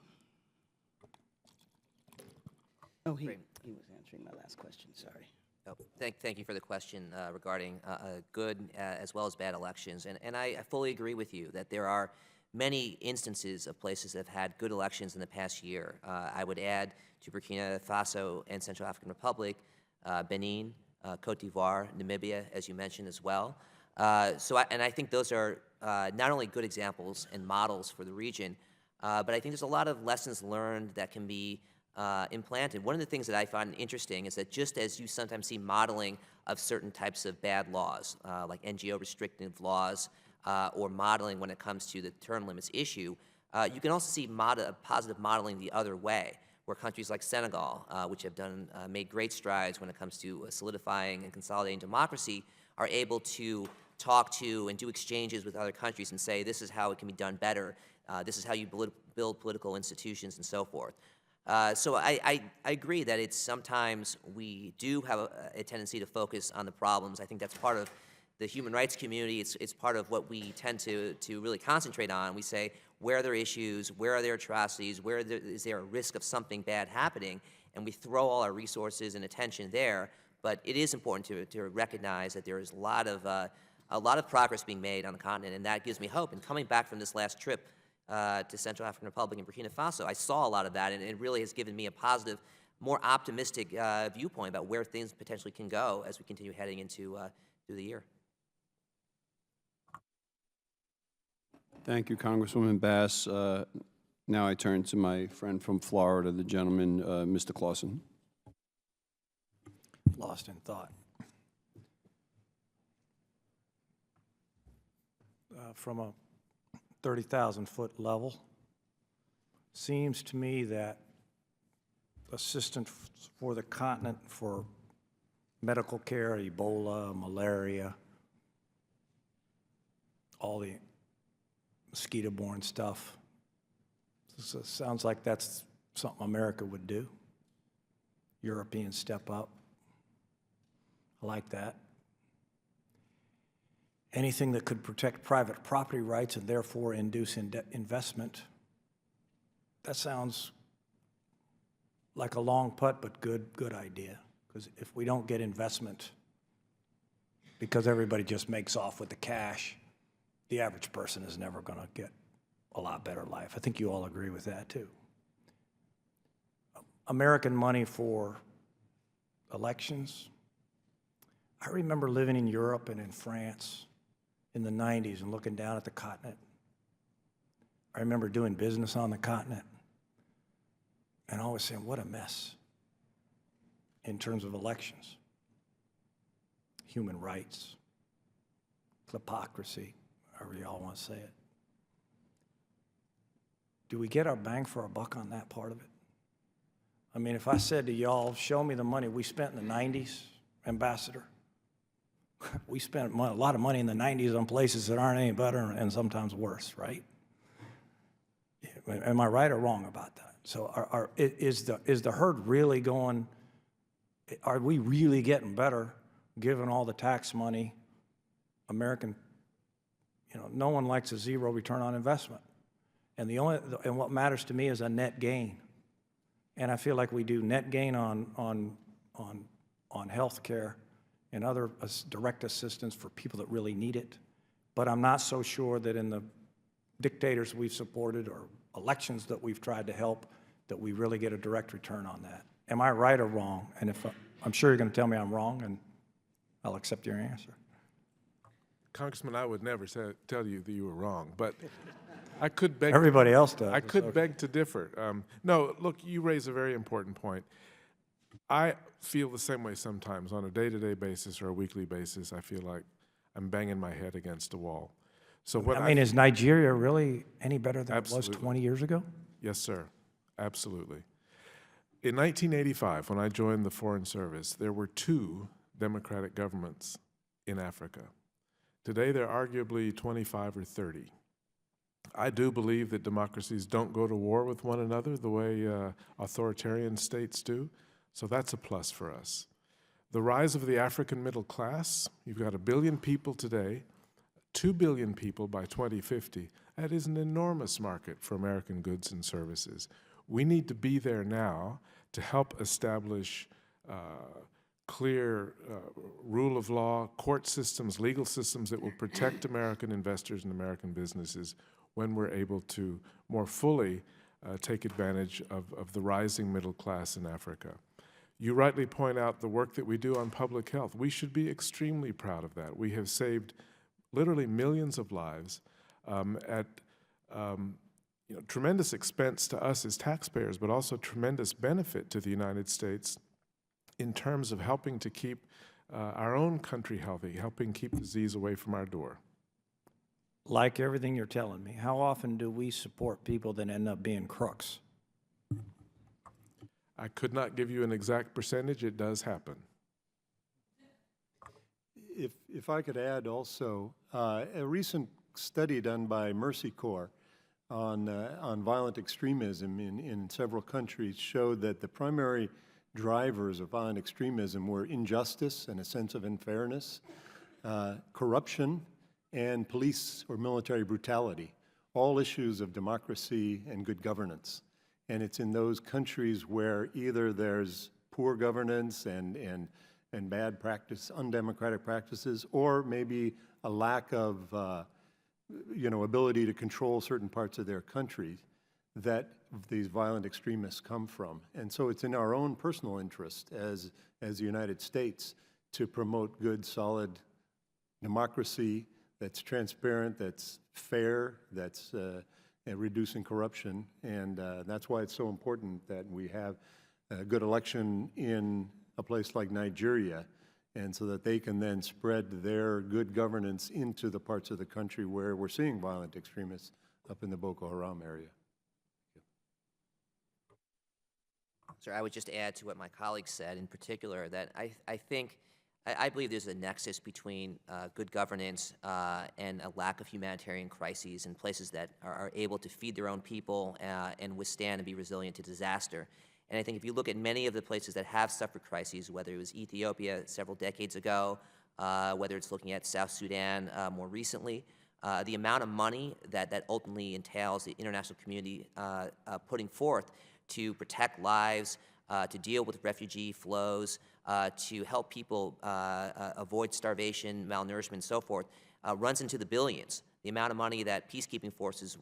Oh, he was answering my last question, sorry. Oh, thank you for the question regarding good as well as bad elections. And I fully agree with you that there are many instances of places that have had good elections in the past year. I would add to Burkina Faso and Central African Republic, Benin, Cote d'Ivoire, Namibia, as you mentioned as well. And I think those are not only good examples and models for the region, but I think there's a lot of lessons learned that can be implanted. One of the things that I find interesting is that just as you sometimes see modeling of certain types of bad laws, like NGO restrictive laws, or modeling when it comes to the term limits issue, you can also see positive modeling the other way, where countries like Senegal, which have made great strides when it comes to solidifying and consolidating democracy, are able to talk to and do exchanges with other countries and say, this is how it can be done better, this is how you build political institutions and so forth. So I agree that it's sometimes we do have a tendency to focus on the problems. I think that's part of the human rights community. It's part of what we tend to really concentrate on. We say, where are there issues? Where are there atrocities? Is there a risk of something bad happening? And we throw all our resources and attention there. But it is important to recognize that there is a lot of progress being made on the continent, and that gives me hope. And coming back from this last trip to Central African Republic and Burkina Faso, I saw a lot of that, and it really has given me a positive, more optimistic viewpoint about where things potentially can go as we continue heading into through the year. Thank you, Congresswoman Bass. Now I turn to my friend from Florida, the gentleman, Mr. Clausen. Lost in thought. From a 30,000-foot level, seems to me that assistance for the continent for medical care, Ebola, malaria, all the mosquito-borne stuff, sounds like that's something America would do. Europeans step up. I like that. Anything that could protect private property rights and therefore induce investment, that sounds like a long putt, but good idea. Because if we don't get investment, because everybody just makes off with the cash, the average person is never going to get a lot better life. I think you all agree with that too. American money for elections. I remember living in Europe and in France in the 90s and looking down at the continent. I remember doing business on the continent and always saying, what a mess in terms of elections, human rights, hypocrisy, however you all want to say it. Do we get our bang for our buck on that part of it? I mean, if I said to y'all, show me the money we spent in the 90s, Ambassador, we spent a lot of money in the 90s on places that aren't any better and sometimes worse, right? Am I right or wrong about that? So is the herd really going, are we really getting better given all the tax money American, no one likes a zero return on investment. And what matters to me is a net gain. And I feel like we do net gain on health care and other direct assistance for people that really need it. But I'm not so sure that in the dictators we've supported or elections that we've tried to help that we really get a direct return on that. Am I right or wrong? And if I'm sure you're going to tell me I'm wrong, and I'll accept your answer. Congressman, I would never tell you that you were wrong, but I could beg. Everybody else does. I could beg to differ. No, look, you raise a very important point. I feel the same way sometimes on a day-to-day basis or a weekly basis. I feel like I'm banging my head against a wall. So what I mean, is Nigeria really any better than Absolutely. It was 20 years ago? Yes, sir. Absolutely. In 1985, when I joined the Foreign Service, there were 2 democratic governments in Africa. Today, there are arguably 25 or 30. I do believe that democracies don't go to war with one another the way authoritarian states do, so that's a plus for us. The rise of the African middle class, you've got 1 billion people today, 2 billion people by 2050. That is an enormous market for American goods and services. We need to be there now to help establish clear rule of law, court systems, legal systems that will protect American investors and American businesses when we're able to more fully take advantage of the rising middle class in Africa. You rightly point out the work that we do on public health. We should be extremely proud of that. We have saved literally millions of lives at tremendous expense to us as taxpayers, but also tremendous benefit to the United States in terms of helping to keep our own country healthy, helping keep disease away from our door. Like everything you're telling me, how often do we support people that end up being crooks? I could not give you an exact percentage. It does happen. If I could add also, a recent study done by Mercy Corps on violent extremism in several countries showed that the primary drivers of violent extremism were injustice and a sense of unfairness, corruption, and police or military brutality, all issues of democracy and good governance. And it's in those countries where either there's poor governance and bad practice, undemocratic practices, or maybe a lack of ability to control certain parts of their country that these violent extremists come from. And so it's in our own personal interest as the United States to promote good, solid democracy that's transparent, that's fair, that's reducing corruption. And that's why it's so important that we have a good election in a place like Nigeria, and so that they can then spread their good governance into the parts of the country where we're seeing violent extremists up in the Boko Haram area. Sir, I would just add to what my colleague said, in particular, that I believe there's a nexus between good governance and a lack of humanitarian crises in places that are able to feed their own people and withstand and be resilient to disaster. And I think if you look at many of the places that have suffered crises, whether it was Ethiopia several decades ago, whether it's looking at South Sudan more recently, the amount of money that ultimately entails the international community putting forth to protect lives, to deal with refugee flows, to help people avoid starvation, malnourishment, and so forth, runs into the billions. The amount of money that peacekeeping forces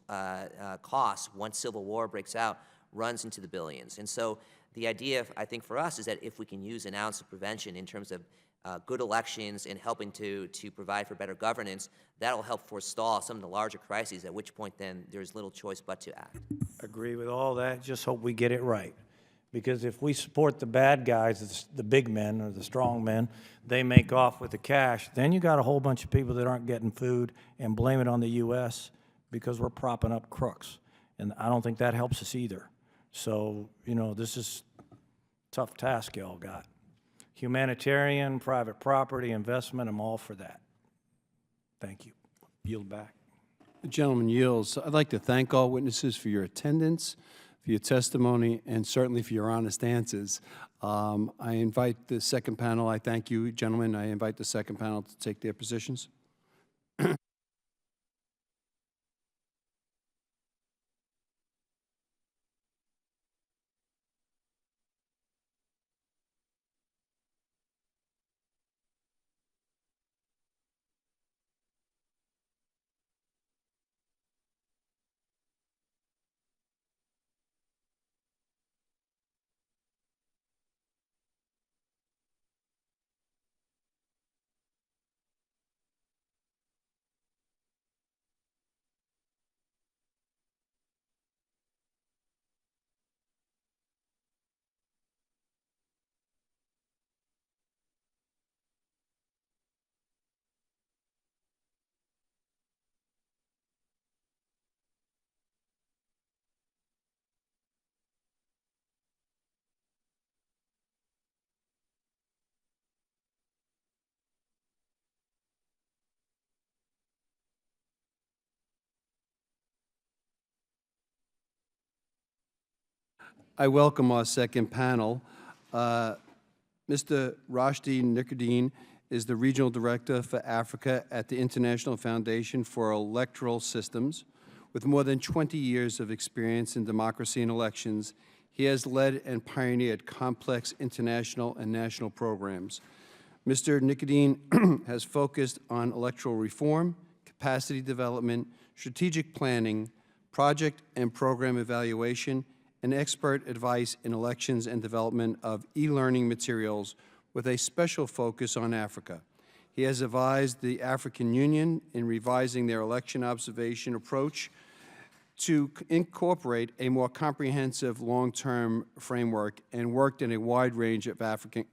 cost once civil war breaks out runs into the billions. And so the idea, I think, for us is that if we can use an ounce of prevention in terms of good elections and helping to provide for better governance, that'll help forestall some of the larger crises, at which point then there's little choice but to act. Agree with all that. Just hope we get it right. Because if we support the bad guys, the big men or the strong men, they make off with the cash, then you got a whole bunch of people that aren't getting food and blame it on the U.S. because we're propping up crooks. And I don't think that helps us either. So, this is a tough task y'all got. Humanitarian, private property, investment, I'm all for that. Thank you. Yield back. The gentleman yields. I'd like to thank all witnesses for your attendance, for your testimony, and certainly for your honest answers. I invite the second panel. I thank you, gentlemen. I invite the second panel to take their positions. I welcome our second panel. Mr. Rashdi Nickerdine is the Regional Director for Africa at the International Foundation for Electoral Systems. With more than 20 years of experience in democracy and elections, He has led and pioneered complex international and national programs. Mr. Nicodine has focused on electoral reform, capacity development, strategic planning, project and program evaluation, and expert advice in elections and development of e-learning materials with a special focus on Africa. He has advised the African Union in revising their election observation approach to incorporate a more comprehensive long-term framework and worked in a wide range of African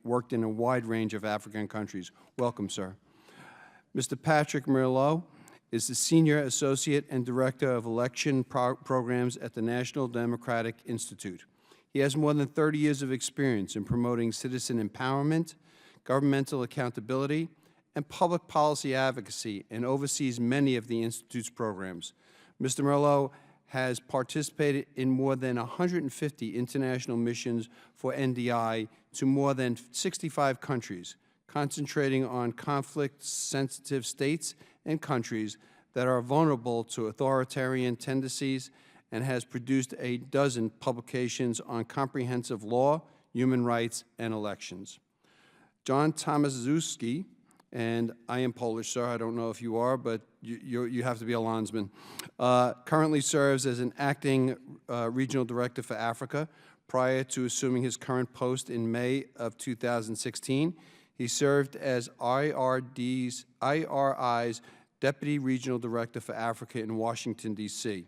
countries. Welcome, sir. Mr. Patrick Merlot is the Senior Associate and Director of Election Programs at the National Democratic Institute. He has more than 30 years of experience in promoting citizen empowerment, governmental accountability, and public policy advocacy, and oversees many of the Institute's programs. Mr. Merlot has participated in more than 150 international missions for NDI to more than 65 countries, concentrating on conflict-sensitive states and countries that are vulnerable to authoritarian tendencies, and has produced a dozen publications on comprehensive law, human rights, and elections. John Tomaszewski, and I am Polish, sir, I don't know if you are, but you have to be a landsman, currently serves as an acting regional director for Africa. Prior to assuming his current post in May of 2016, he served as IRI's Deputy Regional Director for Africa in Washington, D.C.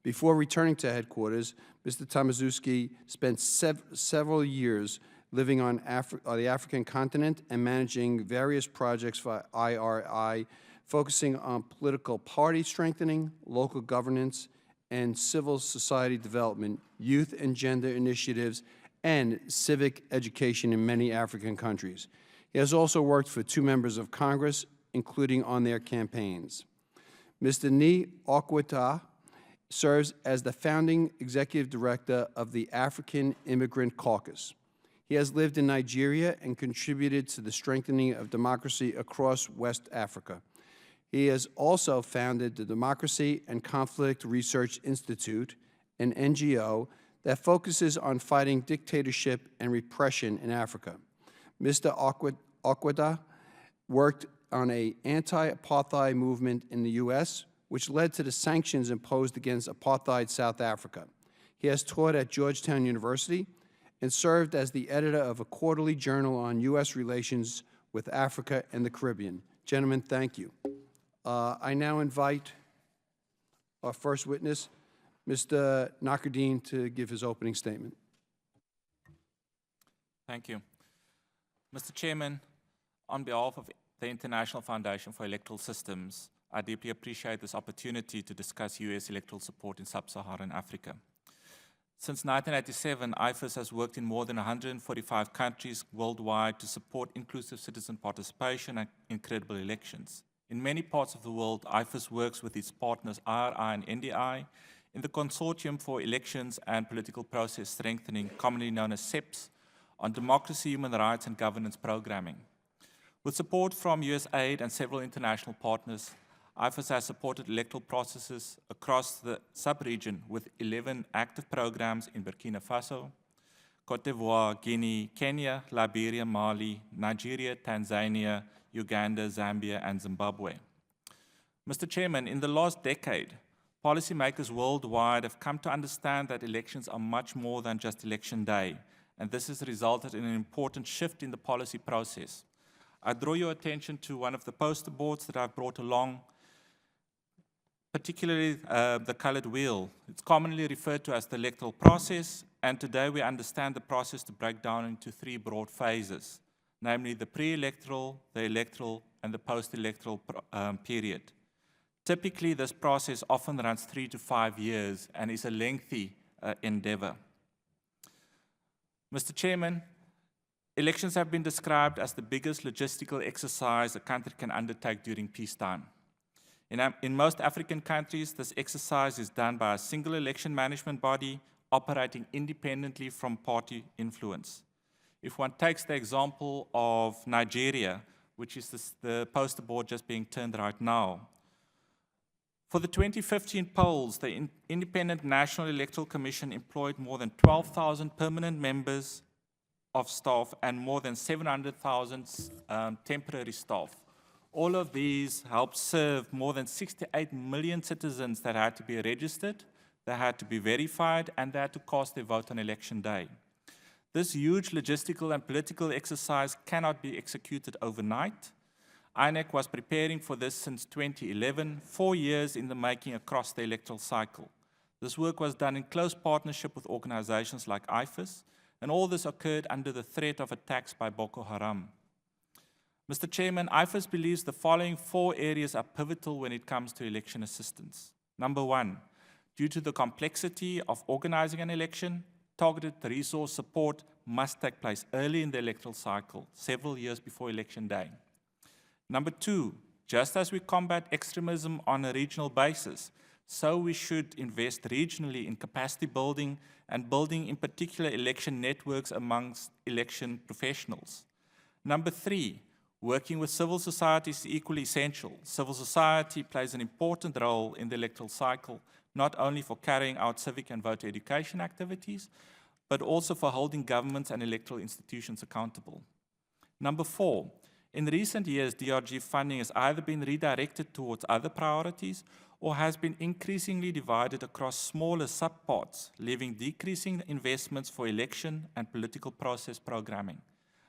Before returning to headquarters, Mr. Tomaszewski spent several years living on the African continent and managing various projects for IRI, focusing on political party strengthening, local governance, and civil society development, youth and gender initiatives, and civic education in many African countries. He has also worked for 2 members of Congress, including on their campaigns. Mr. Ni Okwita serves as the founding executive director of the African Immigrant Caucus. He has lived in Nigeria and contributed to the strengthening of democracy across West Africa. He has also founded the Democracy and Conflict Research Institute, an NGO that focuses on fighting dictatorship and repression in Africa. Mr. Okwita worked on an anti-apartheid movement in the U.S., which led to the sanctions imposed against apartheid South Africa. He has taught at Georgetown University and served as the editor of a quarterly journal on U.S. relations with Africa and the Caribbean. Gentlemen, thank you. I now invite our first witness, Mr. Nakardine, to give his opening statement. Thank you. Mr. Chairman, on behalf of the International Foundation for Electoral Systems, I deeply appreciate this opportunity to discuss U.S. electoral support in sub-Saharan Africa. Since 1987, IFES has worked in more than 145 countries worldwide to support inclusive citizen participation and credible elections. In many parts of the world, IFES works with its partners IRI and NDI in the Consortium for Elections and Political Process Strengthening, commonly known as CEPS, on democracy, human rights, and governance programming. With support from USAID and several international partners, IFES has supported electoral processes across the sub-region with 11 active programs in Burkina Faso, Cote d'Ivoire, Guinea, Kenya, Liberia, Mali, Nigeria, Tanzania, Uganda, Zambia, and Zimbabwe. Mr. Chairman, in the last decade, policymakers worldwide have come to understand that elections are much more than just election day, and this has resulted in an important shift in the policy process. I draw your attention to one of the poster boards that I've brought along, particularly the colored wheel. It's commonly referred to as the electoral process, and today we understand the process to break down into 3 broad phases, namely the pre-electoral, the electoral, and the post-electoral period. Typically, this process often runs 3 to 5 years and is a lengthy endeavor. Mr. Chairman, elections have been described as the biggest logistical exercise a country can undertake during peacetime. In most African countries, this exercise is done by a single election management body operating independently from party influence. If one takes the example of Nigeria, which is the poster board just being turned right now, For the 2015 polls, the Independent National Electoral Commission employed more than 12,000 permanent members of staff and more than 700,000 temporary staff. All of these helped serve more than 68 million citizens that had to be registered, they had to be verified, and they had to cast their vote on election day. This huge logistical and political exercise cannot be executed overnight. INEC was preparing for this since 2011, 4 years in the making across the electoral cycle. This work was done in close partnership with organizations like IFES, and all this occurred under the threat of attacks by Boko Haram. Mr. Chairman, IFES believes the following 4 areas are pivotal when it comes to election assistance. Number 1, due to the complexity of organizing an election, targeted resource support must take place early in the electoral cycle, several years before election day. Number 2, just as we combat extremism on a regional basis, so we should invest regionally in capacity building and building in particular election networks amongst election professionals. Number 3, working with civil society is equally essential. Civil society plays an important role in the electoral cycle, not only for carrying out civic and voter education activities, but also for holding governments and electoral institutions accountable. Number 4, in recent years, DRG funding has either been redirected towards other priorities or has been increasingly divided across smaller subparts, leaving decreasing investments for election and political process programming.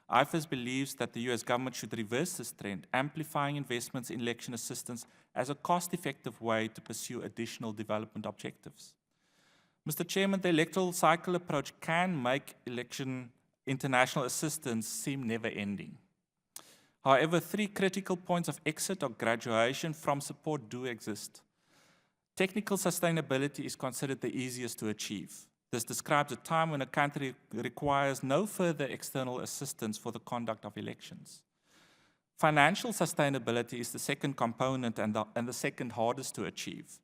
IFES believes that the US government should reverse this trend, amplifying investments in election assistance as a cost-effective way to pursue additional development objectives. Mr. Chairman, the electoral cycle approach can make election international assistance seem never-ending. However, 3 critical points of exit or graduation from support do exist. Technical sustainability is considered the easiest to achieve. This describes a time when a country requires no further external assistance for the conduct of elections. Financial sustainability is the second component and the second hardest to achieve.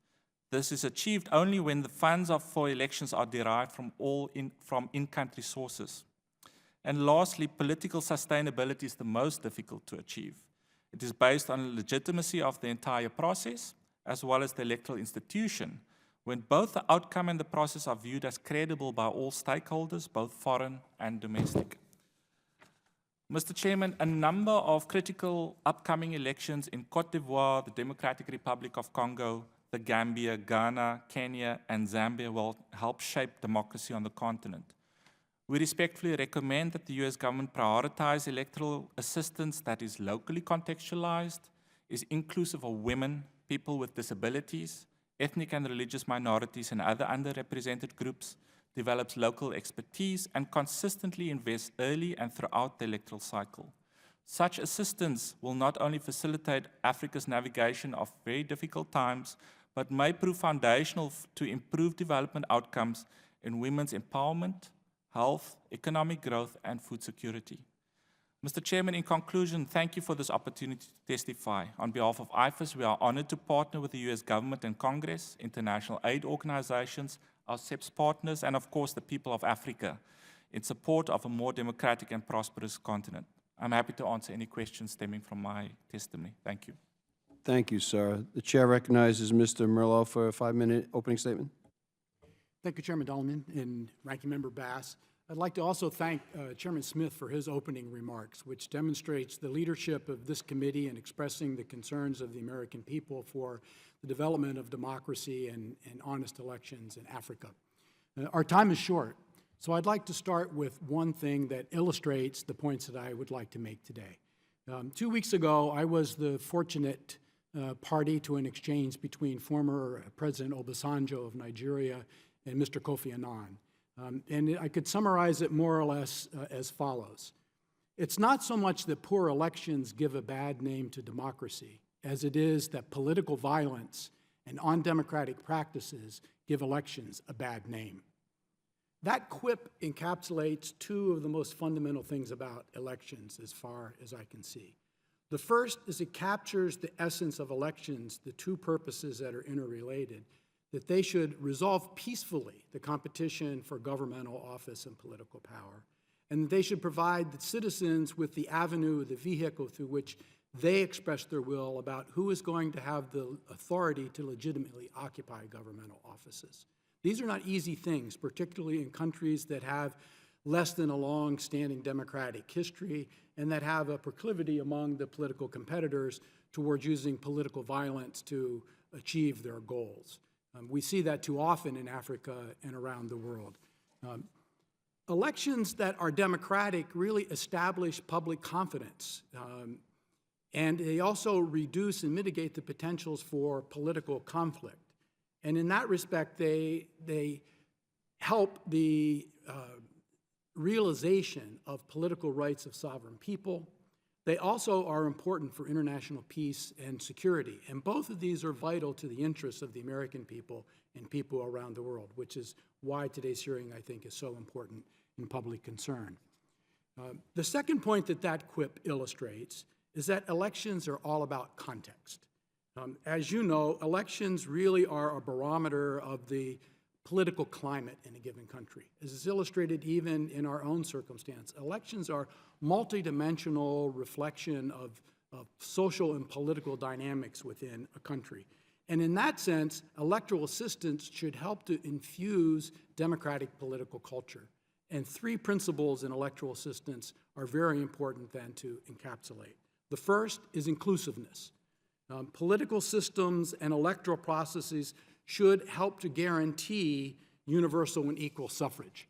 This is achieved only when the funds for elections are derived from in-country sources. And lastly, political sustainability is the most difficult to achieve. It is based on the legitimacy of the entire process, as well as the electoral institution, when both the outcome and the process are viewed as credible by all stakeholders, both foreign and domestic. Mr. Chairman, a number of critical upcoming elections in Cote d'Ivoire, the Democratic Republic of Congo, the Gambia, Ghana, Kenya, and Zambia will help shape democracy on the continent. We respectfully recommend that the US government prioritize electoral assistance that is locally contextualized, is inclusive of women, people with disabilities, ethnic and religious minorities, and other underrepresented groups, develops local expertise, and consistently invests early and throughout the electoral cycle. Such assistance will not only facilitate Africa's navigation of very difficult times, but may prove foundational to improve development outcomes in women's empowerment, health, economic growth, and food security. Mr. Chairman, in conclusion, thank you for this opportunity to testify. On behalf of IFES, we are honored to partner with the US government and Congress, international aid organizations, our CEPS partners, and of course the people of Africa in support of a more democratic and prosperous continent. I'm happy to answer any questions stemming from my testimony. Thank you. Thank you, sir. The chair recognizes Mr. Merlo for a 5-minute opening statement. Thank you, Chairman Dolman and Ranking Member Bass. I'd like to also thank Chairman Smith for his opening remarks, which demonstrates the leadership of this committee in expressing the concerns of the American people for the development of democracy and honest elections in Africa. Our time is short, so I'd like to start with one thing that illustrates the points that I would like to make today. 2 weeks ago, I was the fortunate party to an exchange between former President Obasanjo of Nigeria and Mr. Kofi Annan. And I could summarize it more or less as follows. It's not so much that poor elections give a bad name to democracy as it is that political violence and undemocratic practices give elections a bad name. That quip encapsulates 2 of the most fundamental things about elections as far as I can see. The first is it captures the essence of elections, the 2 purposes that are interrelated, that they should resolve peacefully the competition for governmental office and political power, and that they should provide the citizens with the avenue, the vehicle through which they express their will about who is going to have the authority to legitimately occupy governmental offices. These are not easy things, particularly in countries that have less than a long-standing democratic history and that have a proclivity among the political competitors towards using political violence to achieve their goals. We see that too often in Africa and around the world. Elections that are democratic really establish public confidence, and they also reduce and mitigate the potentials for political conflict. And in that respect, they help the realization of political rights of sovereign people. They also are important for international peace and security. And both of these are vital to the interests of the American people and people around the world, which is why today's hearing, I think, is so important in public concern. The second point that quip illustrates is that elections are all about context. As you know, elections really are a barometer of the political climate in a given country. As is illustrated even in our own circumstance, elections are multidimensional reflection of social and political dynamics within a country. And in that sense, electoral assistance should help to infuse democratic political culture. And three principles in electoral assistance are very important then to encapsulate. The first is inclusiveness. Political systems and electoral processes should help to guarantee universal and equal suffrage.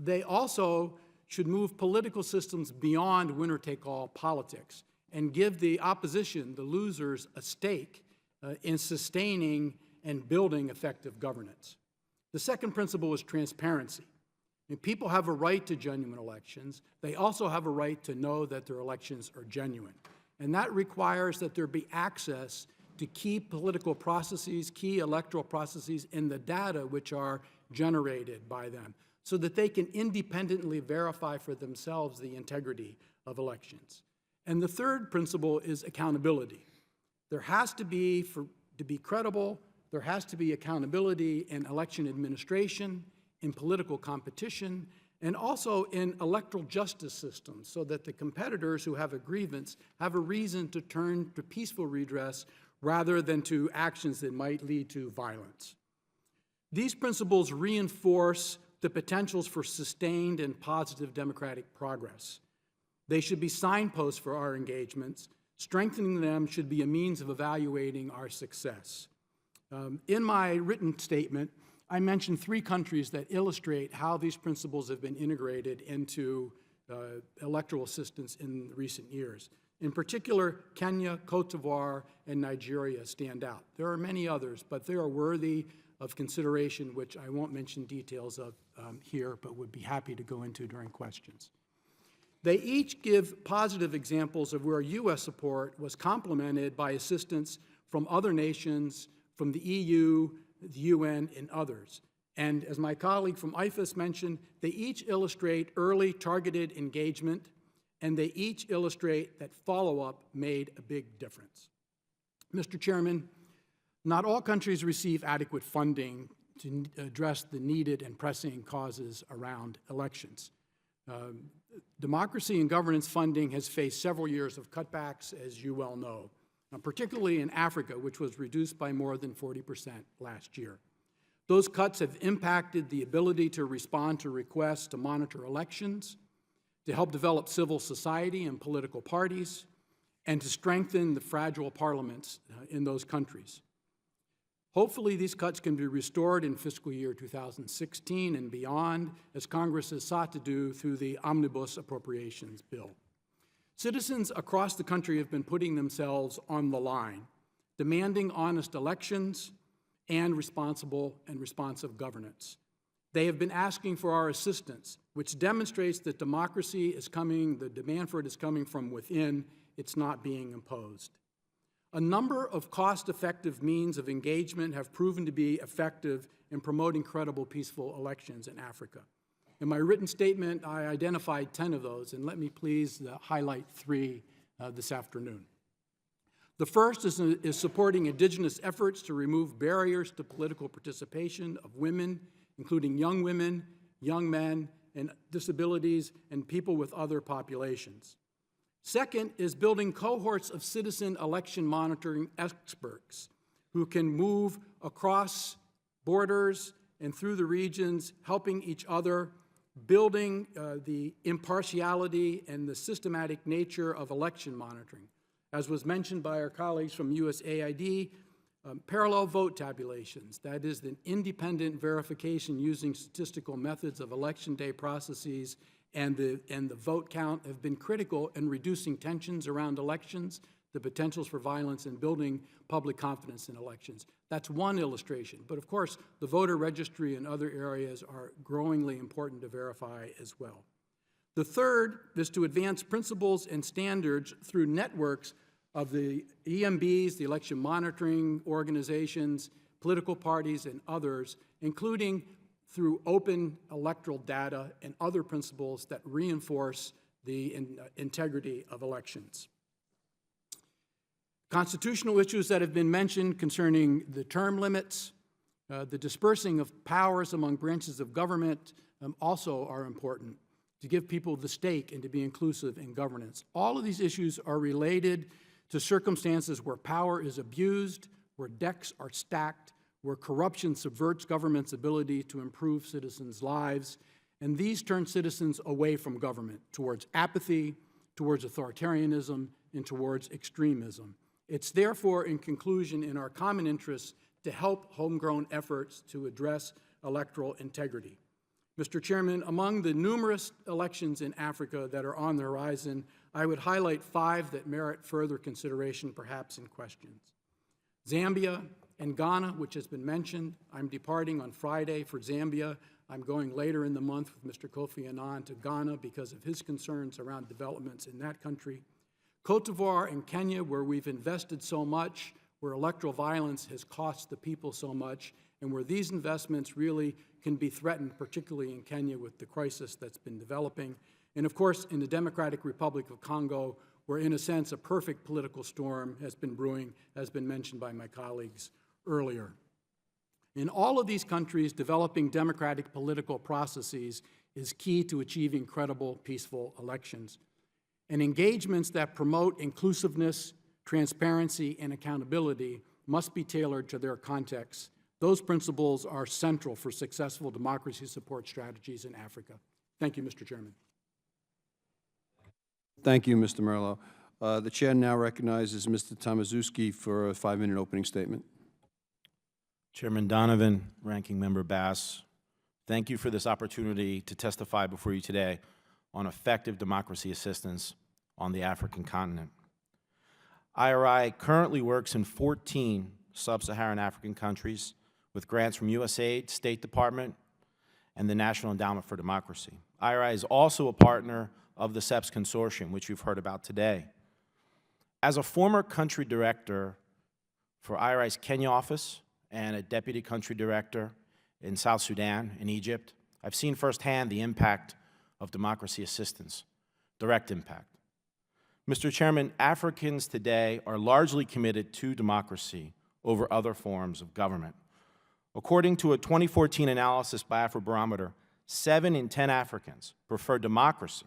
They also should move political systems beyond winner-take-all politics and give the opposition, the losers, a stake in sustaining and building effective governance. The second principle is transparency. If people have a right to genuine elections, they also have a right to know that their elections are genuine. And that requires that there be access to key political processes, key electoral processes, and the data which are generated by them, so that they can independently verify for themselves the integrity of elections. And the third principle is accountability. There has to be, to be credible, there has to be accountability in election administration, in political competition, and also in electoral justice systems, so that the competitors who have a grievance have a reason to turn to peaceful redress rather than to actions that might lead to violence. These principles reinforce the potentials for sustained and positive democratic progress. They should be signposts for our engagements. Strengthening them should be a means of evaluating our success. In my written statement, I mentioned three countries that illustrate how these principles have been integrated into electoral assistance in recent years. In particular, Kenya, Cote d'Ivoire, and Nigeria stand out. There are many others, but they are worthy of consideration, which I won't mention details of here, but would be happy to go into during questions. They each give positive examples of where U.S. support was complemented by assistance from other nations, from the EU, the UN, and others. And as my colleague from IFAS mentioned, they each illustrate early targeted engagement, and they each illustrate that follow-up made a big difference. Mr. Chairman, not all countries receive adequate funding to address the needed and pressing causes around elections. Democracy and governance funding has faced several years of cutbacks, as you well know, particularly in Africa, which was reduced by more than 40% last year. Those cuts have impacted the ability to respond to requests to monitor elections, to help develop civil society and political parties, and to strengthen the fragile parliaments in those countries. Hopefully, these cuts can be restored in fiscal year 2016 and beyond, as Congress has sought to do through the Omnibus Appropriations Bill. Citizens across the country have been putting themselves on the line, demanding honest elections and responsible and responsive governance. They have been asking for our assistance, which demonstrates that democracy is coming, the demand for it is coming from within, it's not being imposed. A number of cost-effective means of engagement have proven to be effective in promoting credible, peaceful elections in Africa. In my written statement, I identified 10 of those, and let me please highlight 3 this afternoon. The first is supporting indigenous efforts to remove barriers to political participation of women, including young women, young men, and disabilities, and people with other populations. Second is building cohorts of citizen election monitoring experts who can move across borders and through the regions, helping each other, building the impartiality and the systematic nature of election monitoring. As was mentioned by our colleagues from USAID, parallel vote tabulations, that is, an independent verification using statistical methods of election day processes and the vote count have been critical in reducing tensions around elections, the potentials for violence, and building public confidence in elections. That's one illustration. But of course, the voter registry and other areas are growingly important to verify as well. The third is to advance principles and standards through networks of the EMBs, the election monitoring organizations, political parties, and others, including through open electoral data and other principles that reinforce the integrity of elections. Constitutional issues that have been mentioned concerning the term limits, the dispersing of powers among branches of government also are important to give people the stake and to be inclusive in governance. All of these issues are related to circumstances where power is abused, where decks are stacked, where corruption subverts government's ability to improve citizens' lives, and these turn citizens away from government towards apathy, towards authoritarianism, and towards extremism. It's therefore, in conclusion, in our common interest to help homegrown efforts to address electoral integrity. Mr. Chairman, among the numerous elections in Africa that are on the horizon, I would highlight 5 that merit further consideration, perhaps in questions. Zambia and Ghana, which has been mentioned. I'm departing on Friday for Zambia. I'm going later in the month with Mr. Kofi Annan to Ghana because of his concerns around developments in that country. Cote d'Ivoire and Kenya, where we've invested so much, where electoral violence has cost the people so much, and where these investments really can be threatened, particularly in Kenya with the crisis that's been developing. And of course, in the Democratic Republic of Congo, where in a sense a perfect political storm has been brewing, has been mentioned by my colleagues earlier. In all of these countries, developing democratic political processes is key to achieving credible, peaceful elections. And engagements that promote inclusiveness, transparency, and accountability must be tailored to their context. Those principles are central for successful democracy support strategies in Africa. Thank you, Mr. Chairman. Thank you, Mr. Merlo. The chair now recognizes Mr. Tomaszewski for a 5-minute opening statement. Chairman Donovan, Ranking Member Bass, thank you for this opportunity to testify before you today on effective democracy assistance on the African continent. IRI currently works in 14 sub-Saharan African countries with grants from USAID, State Department, and the National Endowment for Democracy. IRI is also a partner of the CEPS Consortium, which you've heard about today. As a former country director for IRI's Kenya office and a deputy country director in South Sudan and Egypt, I've seen firsthand the impact of democracy assistance, direct impact. Mr. Chairman, Africans today are largely committed to democracy over other forms of government. According to a 2014 analysis by Afrobarometer, 7 in 10 Africans prefer democracy,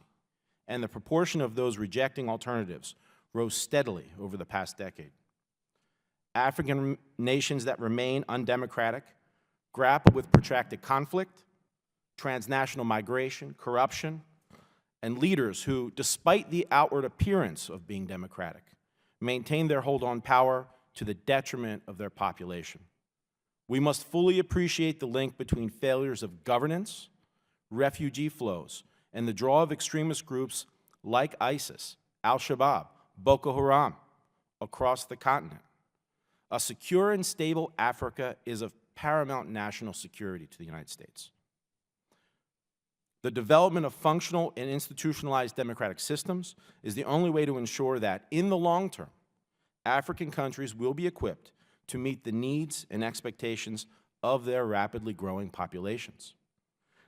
and the proportion of those rejecting alternatives rose steadily over the past decade. African nations that remain undemocratic grapple with protracted conflict, transnational migration, corruption, and leaders who, despite the outward appearance of being democratic, maintain their hold on power to the detriment of their population. We must fully appreciate the link between failures of governance, refugee flows, and the draw of extremist groups like ISIS, Al-Shabaab, Boko Haram across the continent. A secure and stable Africa is of paramount national security to the United States. The development of functional and institutionalized democratic systems is the only way to ensure that, in the long term, African countries will be equipped to meet the needs and expectations of their rapidly growing populations.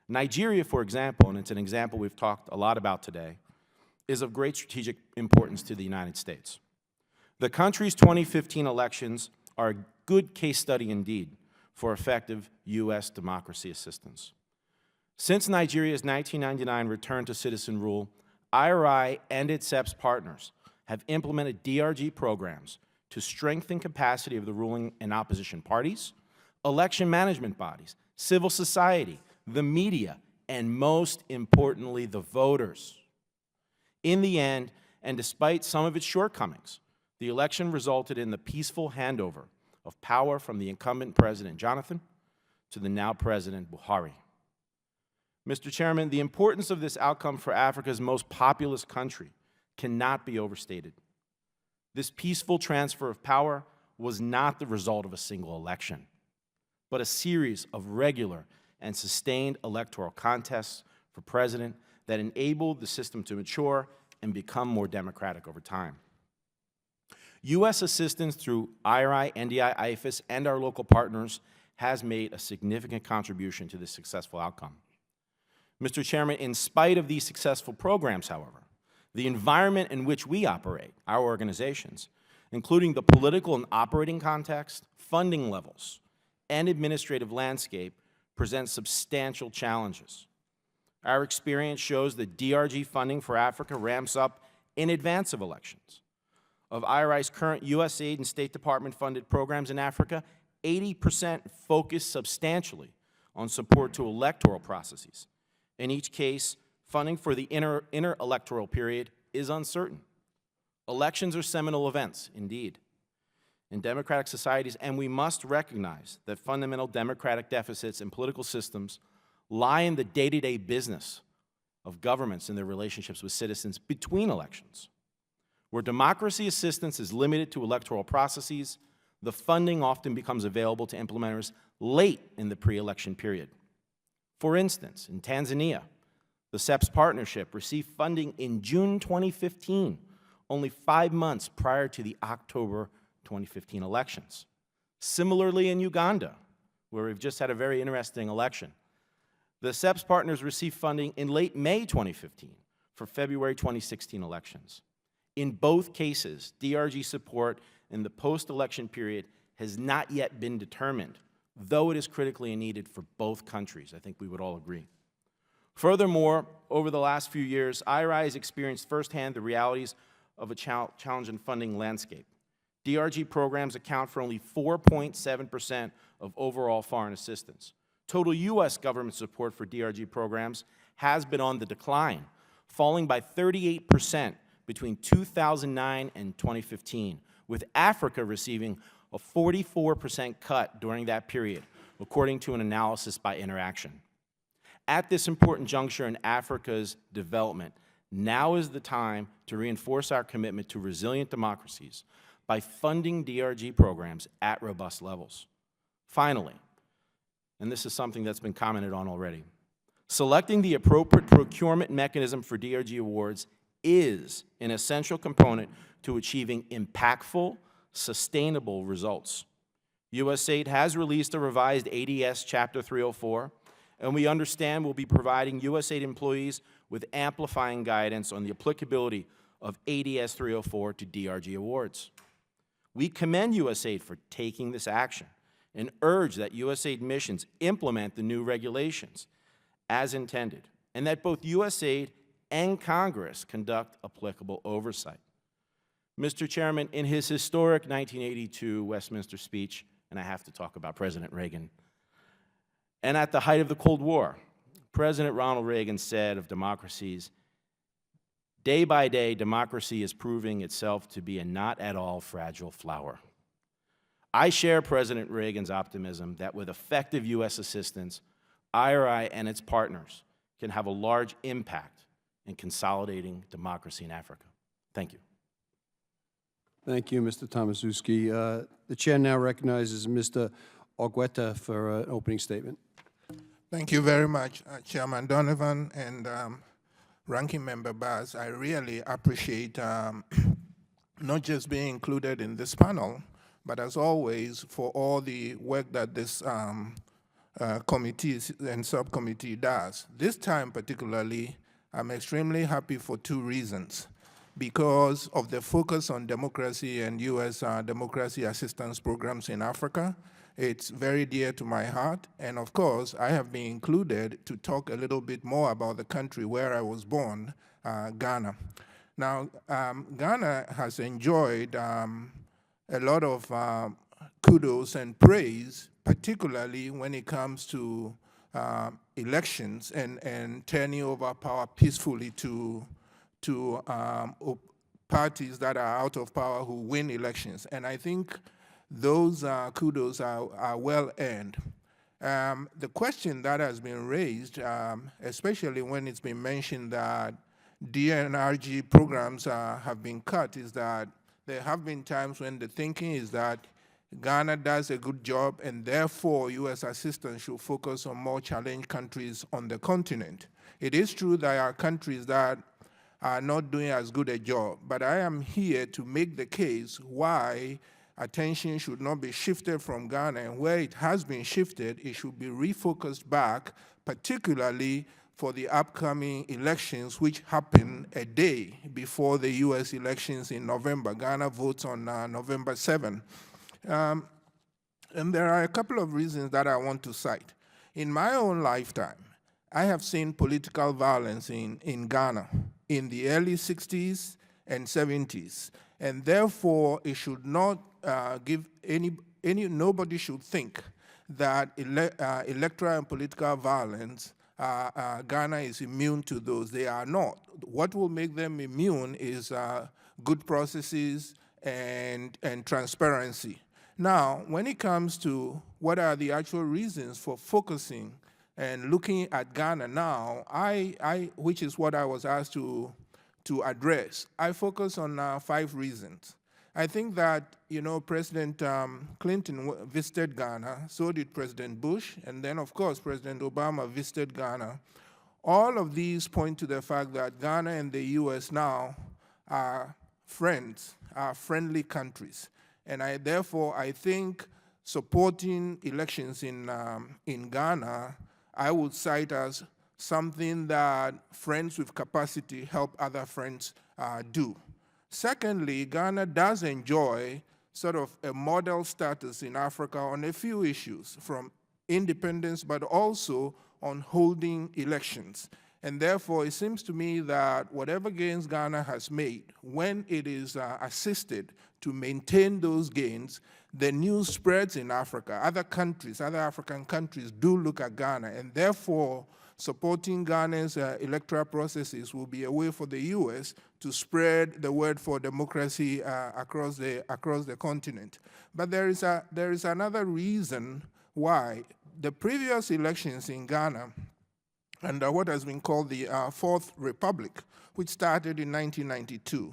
Nigeria, for example, and it's an example we've talked a lot about today, is of great strategic importance to the United States. The country's 2015 elections are a good case study indeed for effective U.S. democracy assistance. Since Nigeria's 1999 return to citizen rule, IRI and its SEPS partners have implemented DRG programs to strengthen capacity of the ruling and opposition parties, election management bodies, civil society, the media, and most importantly, the voters. In the end, and despite some of its shortcomings, the election resulted in the peaceful handover of power from the incumbent President Jonathan to the now President Buhari. Mr. Chairman, the importance of this outcome for Africa's most populous country cannot be overstated. This peaceful transfer of power was not the result of a single election, but a series of regular and sustained electoral contests for president that enabled the system to mature and become more democratic over time. U.S. assistance through IRI, NDI, IFAS, and our local partners has made a significant contribution to this successful outcome. Mr. Chairman, in spite of these successful programs, however, the environment in which we operate, our organizations, including the political and operating context, funding levels, and administrative landscape, presents substantial challenges. Our experience shows that DRG funding for Africa ramps up in advance of elections. Of IRI's current USAID and State Department funded programs in Africa, 80% focus substantially on support to electoral processes. In each case, funding for the inter-electoral period is uncertain. Elections are seminal events, indeed, in democratic societies, and we must recognize that fundamental democratic deficits in political systems lie in the day-to-day business of governments and their relationships with citizens between elections. Where democracy assistance is limited to electoral processes, the funding often becomes available to implementers late in the pre-election period. For instance, in Tanzania, the SEPS partnership received funding in June 2015, only 5 months prior to the October 2015 elections. Similarly, in Uganda, where we've just had a very interesting election, the SEPS partners received funding in late May 2015 for February 2016 elections. In both cases, DRG support in the post-election period has not yet been determined, though it is critically needed for both countries. I think we would all agree. Furthermore, over the last few years, IRI has experienced firsthand the realities of a challenging funding landscape. DRG programs account for only 4.7% of overall foreign assistance. Total U.S. government support for DRG programs has been on the decline, falling by 38% between 2009 and 2015, with Africa receiving a 44% cut during that period, according to an analysis by Interaction. At this important juncture in Africa's development, now is the time to reinforce our commitment to resilient democracies by funding DRG programs at robust levels. Finally, and this is something that's been commented on already, selecting the appropriate procurement mechanism for DRG awards is an essential component to achieving impactful, sustainable results. USAID has released a revised ADS Chapter 304, and we understand we'll be providing USAID employees with amplifying guidance on the applicability of ADS 304 to DRG awards. We commend USAID for taking this action and urge that USAID missions implement the new regulations as intended, and that both USAID and Congress conduct applicable oversight. Mr. Chairman, in his historic 1982 Westminster speech, and I have to talk about President Reagan, and at the height of the Cold War, President Ronald Reagan said of democracies, "Day by day, democracy is proving itself to be a not at all fragile flower." I share President Reagan's optimism that with effective U.S. assistance, IRI and its partners can have a large impact in consolidating democracy in Africa. Thank you. Thank you, Mr. Tomaszewski. The chair now recognizes Mr. Ogweta for an opening statement. Thank you very much, Chairman Donovan and Ranking Member Bass. I really appreciate not just being included in this panel, but as always, for all the work that this committee and subcommittee does. This time particularly, I'm extremely happy for two reasons. Because of the focus on democracy and U.S. democracy assistance programs in Africa, it's very dear to my heart. And of course, I have been included to talk a little bit more about the country where I was born, Ghana. Now, Ghana has enjoyed a lot of kudos and praise, particularly when it comes to elections and turning over power peacefully to parties that are out of power who win elections. And I think those kudos are well earned. The question that has been raised, especially when it's been mentioned that DNRG programs have been cut, is that there have been times when the thinking is that Ghana does a good job and therefore U.S. assistance should focus on more challenged countries on the continent. It is true there are countries that are not doing as good a job, but I am here to make the case why attention should not be shifted from Ghana, and where it has been shifted, it should be refocused back, particularly for the upcoming elections, which happen a day before the U.S. elections in November. Ghana votes on November 7. And there are a couple of reasons that I want to cite. In my own lifetime, I have seen political violence in Ghana in the early 60s and 70s, and therefore it should not give nobody should think that electoral and political violence, Ghana is immune to those. They are not. What will make them immune is good processes and transparency. Now, when it comes to what are the actual reasons for focusing and looking at Ghana now, which is what I was asked to address, I focus on 5 reasons. I think that, President Clinton visited Ghana, so did President Bush, and then, of course, President Obama visited Ghana. All of these point to the fact that Ghana and the U.S. now are friends, are friendly countries. And therefore, I think supporting elections in Ghana, I would cite as something that friends with capacity help other friends do. Secondly, Ghana does enjoy sort of a model status in Africa on a few issues, from independence, but also on holding elections. And therefore, it seems to me that whatever gains Ghana has made, when it is assisted to maintain those gains, the news spreads in Africa. Other countries, other African countries do look at Ghana, and therefore, supporting Ghana's electoral processes will be a way for the U.S. to spread the word for democracy across the continent. But there is another reason why. The previous elections in Ghana, under what has been called the Fourth Republic, which started in 1992,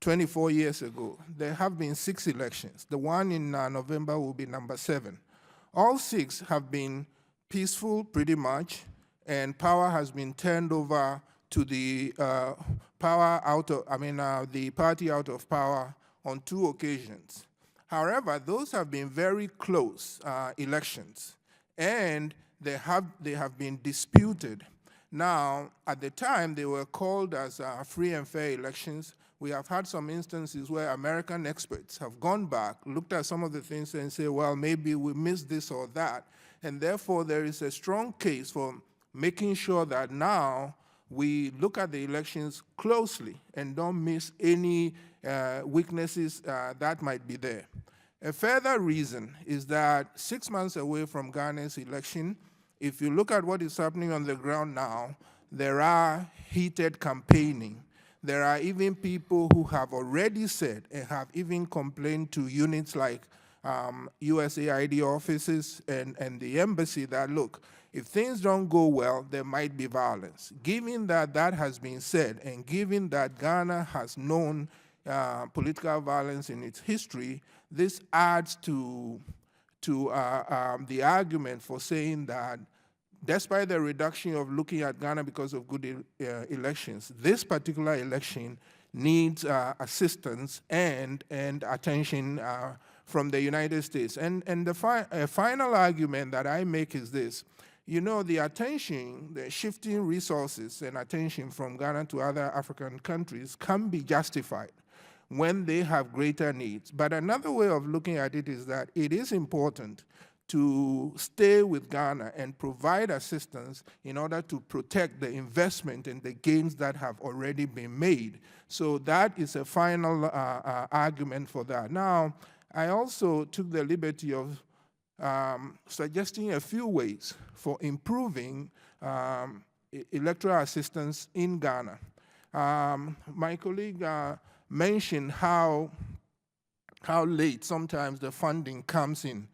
24 years ago, there have been 6 elections. The one in November will be number 7. All 6 have been peaceful, pretty much, and power has been turned over to the the party out of power on 2 occasions. However, those have been very close elections, and they have been disputed. Now, at the time, they were called as free and fair elections. We have had some instances where American experts have gone back, looked at some of the things and say, well, maybe we missed this or that. And therefore, there is a strong case for making sure that now we look at the elections closely and don't miss any weaknesses that might be there. A further reason is that 6 months away from Ghana's election, if you look at what is happening on the ground now, there are heated campaigning. There are even people who have already said and have even complained to units like USAID offices and the embassy that, look, if things don't go well, there might be violence. Given that that has been said, and given that Ghana has known political violence in its history, this adds to the argument for saying that despite the reduction of looking at Ghana because of good elections, this particular election needs assistance and attention from the United States. And the final argument that I make is this. The attention, the shifting resources and attention from Ghana to other African countries can be justified when they have greater needs. But another way of looking at it is that it is important to stay with Ghana and provide assistance in order to protect the investment and the gains that have already been made. So that is a final argument for that. Now, I also took the liberty of suggesting a few ways for improving electoral assistance in Ghana. My colleague mentioned how late sometimes the funding comes in.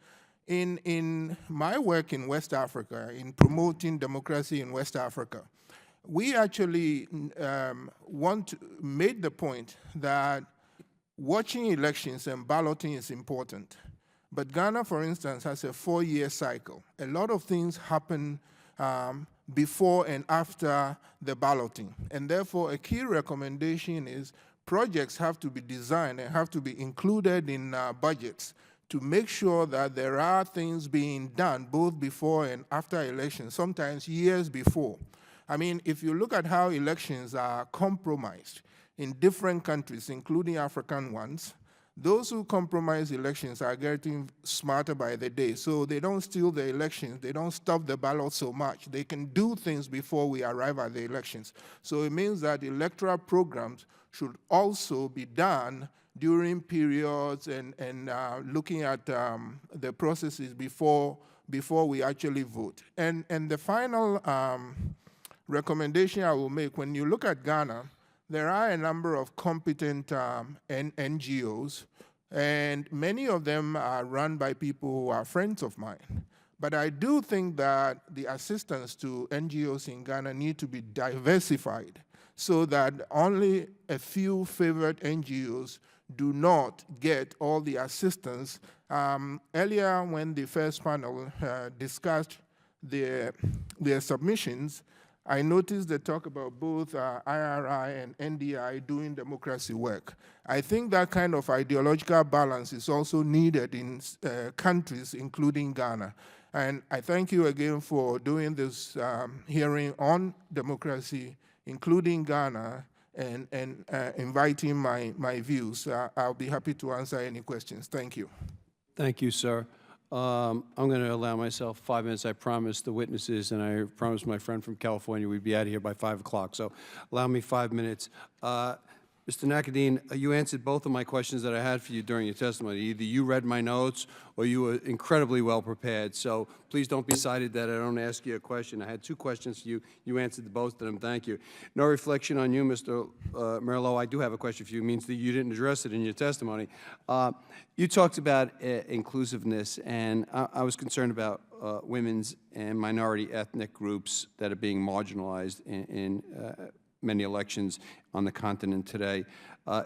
In my work in West Africa, in promoting democracy in West Africa, we actually made the point that watching elections and balloting is important. But Ghana, for instance, has a 4-year cycle. A lot of things happen before and after the balloting. And therefore, a key recommendation is projects have to be designed and have to be included in budgets to make sure that there are things being done both before and after elections, sometimes years before. I mean, if you look at how elections are compromised in different countries, including African ones, those who compromise elections are getting smarter by the day. So they don't steal the elections, they don't stop the ballot so much. They can do things before we arrive at the elections. So it means that electoral programs should also be done during periods and looking at the processes before we actually vote. And the final recommendation I will make, when you look at Ghana, there are a number of competent NGOs, and many of them are run by people who are friends of mine. But I do think that the assistance to NGOs in Ghana need to be diversified so that only a few favored NGOs do not get all the assistance. Earlier, when the first panel discussed their submissions, I noticed they talk about both IRI and NDI doing democracy work. I think that kind of ideological balance is also needed in countries, including Ghana. And I thank you again for doing this hearing on democracy, including Ghana, and inviting my views. I'll be happy to answer any questions. Thank you. Thank you, sir. I'm going to allow myself 5 minutes. I promised the witnesses, and I promised my friend from California we'd be out of here by 5 o'clock. So allow me 5 minutes. Mr. Nakadine, you answered both of my questions that I had for you during your testimony. Either you read my notes or you were incredibly well prepared. So please don't be excited that I don't ask you a question. I had 2 questions for you. You answered both of them. Thank you. No reflection on you, Mr. Merlo. I do have a question for you. It means that you didn't address it in your testimony. You talked about inclusiveness, and I was concerned about women's and minority ethnic groups that are being marginalized in many elections on the continent today.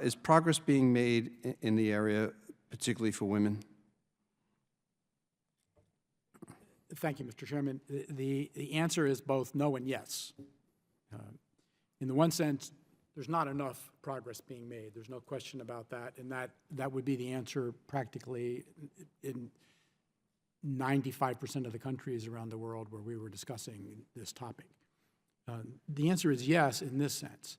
Is progress being made in the area, particularly for women? Thank you, Mr. Chairman. The answer is both no and yes. In the one sense, there's not enough progress being made. There's no question about that, and that would be the answer practically in 95% of the countries around the world where we were discussing this topic. The answer is yes in this sense.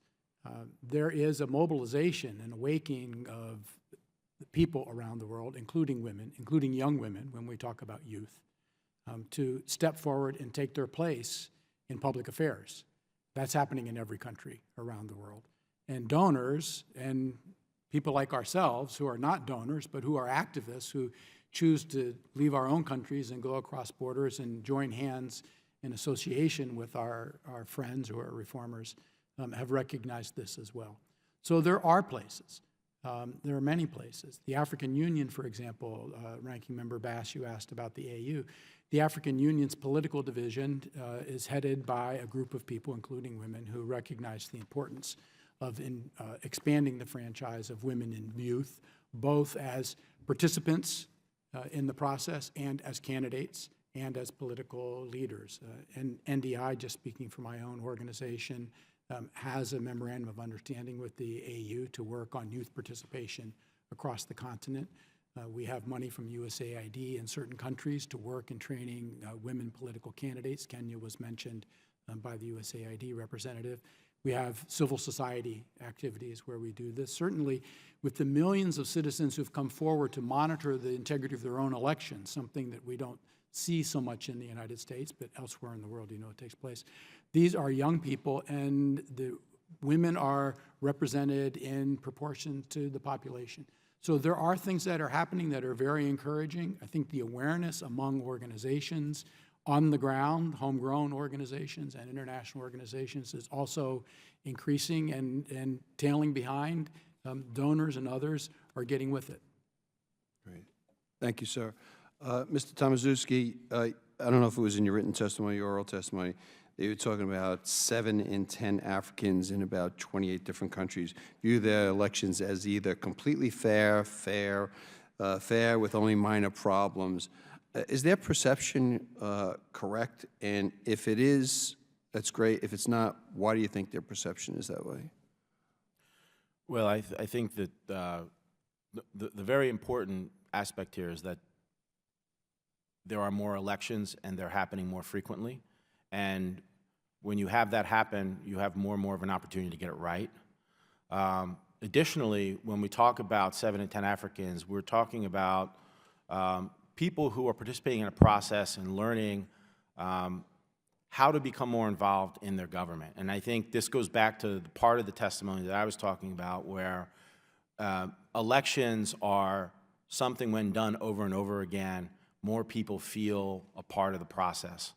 There is a mobilization and awakening of people around the world, including women, including young women when we talk about youth, to step forward and take their place in public affairs. That's happening in every country around the world. And donors and people like ourselves who are not donors but who are activists who choose to leave our own countries and go across borders and join hands in association with our friends who are reformers have recognized this as well. So there are places. There are many places. The African Union, for example, Ranking Member Bass, you asked about the AU. The African Union's political division is headed by a group of people, including women, who recognize the importance of expanding the franchise of women and youth, both as participants in the process and as candidates and as political leaders. And NDI, just speaking for my own organization, has a memorandum of understanding with the AU to work on youth participation across the continent. We have money from USAID in certain countries to work in training women political candidates. Kenya was mentioned by the USAID representative. We have civil society activities where we do this. Certainly, with the millions of citizens who've come forward to monitor the integrity of their own elections, something that we don't see so much in the United States, but elsewhere in the world, you know, it takes place. These are young people, and the women are represented in proportion to the population. So there are things that are happening that are very encouraging. I think the awareness among organizations on the ground, homegrown organizations and international organizations, is also increasing and tailing behind. Donors and others are getting with it. Great. Thank you, sir. Mr. Tomaszewski, I don't know if it was in your written testimony or oral testimony, you were talking about 7 in 10 Africans in about 28 different countries view their elections as either completely fair with only minor problems. Is their perception correct? And if it is, that's great. If it's not, why do you think their perception is that way? Well, I think that the very important aspect here is that there are more elections and they're happening more frequently. And when you have that happen, you have more and more of an opportunity to get it right. Additionally, when we talk about 7 in 10 Africans, we're talking about people who are participating in a process and learning how to become more involved in their government. And I think this goes back to the part of the testimony that I was talking about, where elections are something, when done over and over again, more people feel a part of the process.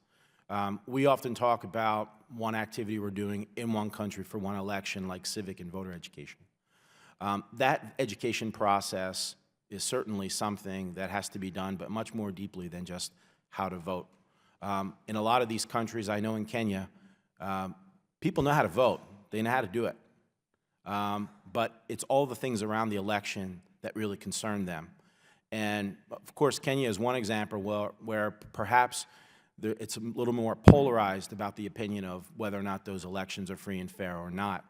We often talk about one activity we're doing in one country for one election, like civic and voter education. That education process is certainly something that has to be done, but much more deeply than just how to vote. In a lot of these countries, I know in Kenya, people know how to vote. They know how to do it. But it's all the things around the election that really concern them. And of course, Kenya is one example where perhaps it's a little more polarized about the opinion of whether or not those elections are free and fair or not.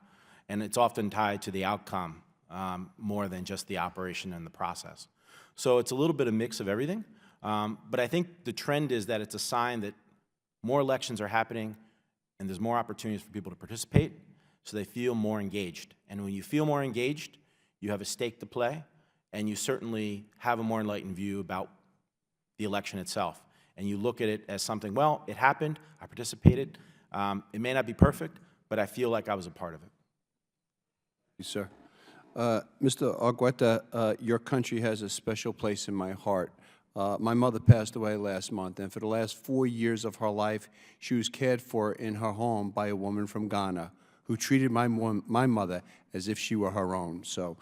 And it's often tied to the outcome more than just the operation and the process. So it's a little bit of mix of everything. But I think the trend is that it's a sign that more elections are happening and there's more opportunities for people to participate, so they feel more engaged. And when you feel more engaged, you have a stake to play, and you certainly have a more enlightened view about the election itself. And you look at it as something, well, it happened, I participated. It may not be perfect, but I feel like I was a part of it. Thank you, sir. Mr. Argueta, your country has a special place in my heart. My mother passed away last month, and for the last 4 years of her life, she was cared for in her home by a woman from Ghana who treated my mother as if she were her own. So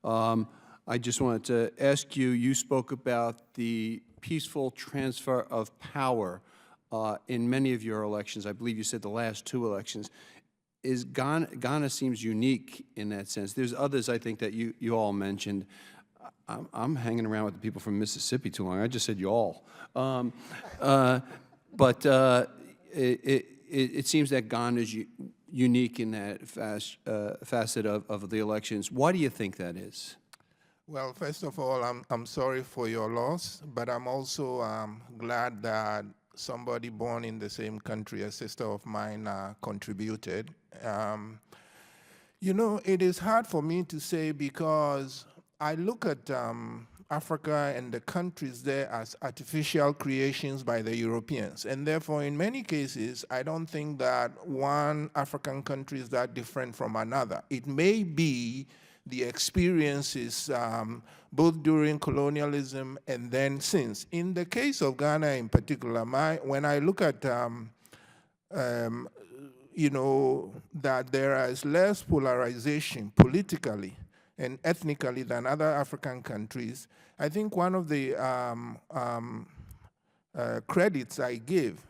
I just wanted to ask you, you spoke about the peaceful transfer of power in many of your elections. I believe you said the last 2 elections. Ghana seems unique in that sense. There's others, I think, that you all mentioned. I'm hanging around with the people from Mississippi too long. I just said y'all. But it seems that Ghana is unique in that facet of the elections. Why do you think that is? Well, first of all, I'm sorry for your loss, but I'm also glad that somebody born in the same country, a sister of mine, contributed. You know, it is hard for me to say because I look at Africa and the countries there as artificial creations by the Europeans. And therefore, in many cases, I don't think that one African country is that different from another. It may be the experiences both during colonialism and then since. In the case of Ghana in particular, when I look at, you know, that there is less polarization politically and ethnically than other African countries, I think one of the credits I give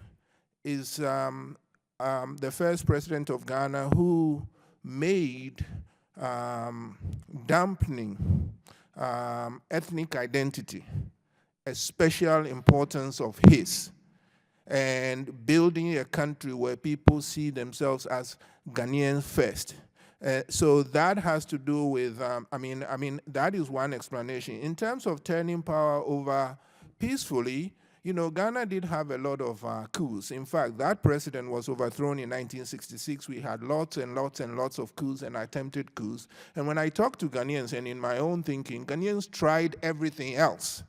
is the first president of Ghana who made dampening ethnic identity a special importance of his, and building a country where people see themselves as Ghanaians first. So that has to do with, I mean, that is one explanation. In terms of turning power over peacefully, You know, Ghana did have a lot of coups. In fact, that president was overthrown in 1966. We had lots and lots and lots of coups and attempted coups. And when I talk to Ghanaians, and in my own thinking, Ghanaians tried everything else.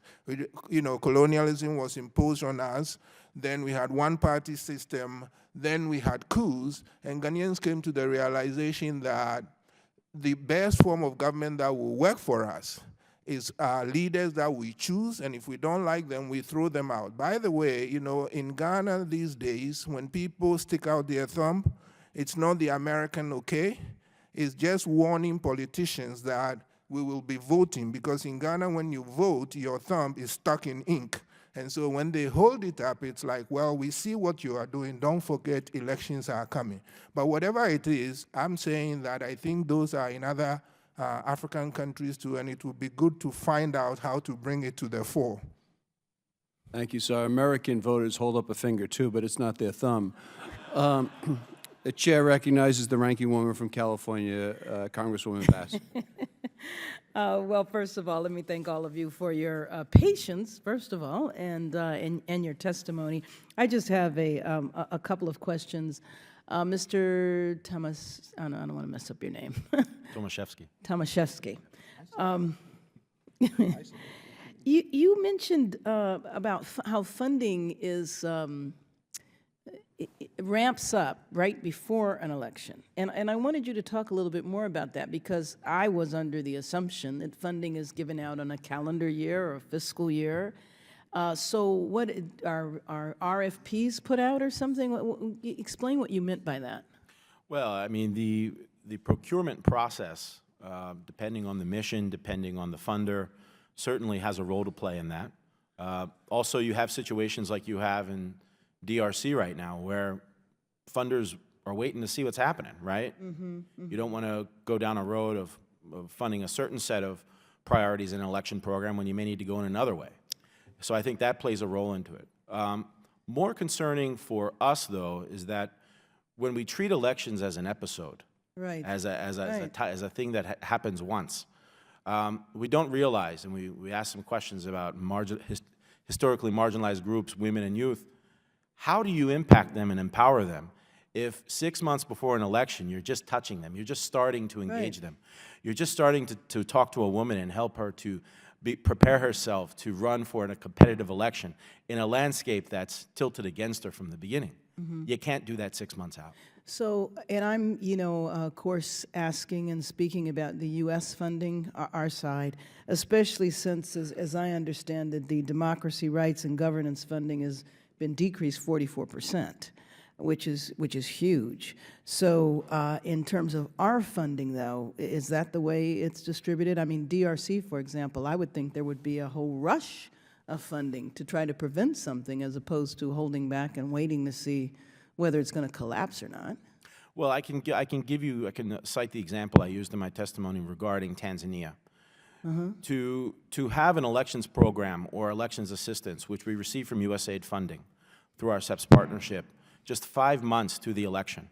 You know, colonialism was imposed on us. Then we had one-party system. Then we had coups. And Ghanaians came to the realization that the best form of government that will work for us is leaders that we choose, and if we don't like them, we throw them out. By the way, you know, in Ghana these days, when people stick out their thumb, it's not the American okay, it's just warning politicians that we will be voting, because in Ghana, when you vote, your thumb is stuck in ink. And so when they hold it up, it's like, well, we see what you are doing. Don't forget elections are coming. But whatever it is, I'm saying that I think those are in other African countries too, and it would be good to find out how to bring it to the fore. Thank you, sir. American voters hold up a finger too, but it's not their thumb. The chair recognizes the ranking woman from California, Congresswoman Bass. Well, first of all, let me thank all of you for your patience, first of all, and your testimony. I just have a couple of questions. Mr. Thomas, I don't want to mess up your name. Tomaszewski. Tomaszewski. You mentioned about how funding is it ramps up right before an election. And I wanted you to talk a little bit more about that, because I was under the assumption that funding is given out on a calendar year or a fiscal year. So what are RFPs put out or something? Explain what you meant by that. Well, I mean, the procurement process, depending on the mission, depending on the funder, certainly has a role to play in that. Also, you have situations like you have in DRC right now, where funders are waiting to see what's happening, right? You don't want to go down a road of funding a certain set of priorities in an election program when you may need to go in another way. So I think that plays a role into it. More concerning for us, though, is that when we treat elections as an episode, right, as a thing that happens once, we don't realize, and we ask some questions about historically marginalized groups, women and youth. How do you impact them and empower them if 6 months before an election you're just touching them, you're just starting to engage them, you're just starting to talk to a woman and help her to prepare herself to run for a competitive election in a landscape that's tilted against her from the beginning? You can't do that 6 months out. So, and I'm, of course, asking and speaking about the U.S. funding, our side, especially since, as I understand it, the democracy, rights, and governance funding has been decreased 44%, which is huge. So in terms of our funding, though, is that the way it's distributed? I mean, DRC, for example, I would think there would be a whole rush of funding to try to prevent something, as opposed to holding back and waiting to see whether it's going to collapse or not. Well, I can cite the example I used in my testimony regarding Tanzania. To have an elections program or elections assistance, which we receive from USAID funding through our SEPS partnership, just 5 months to the election.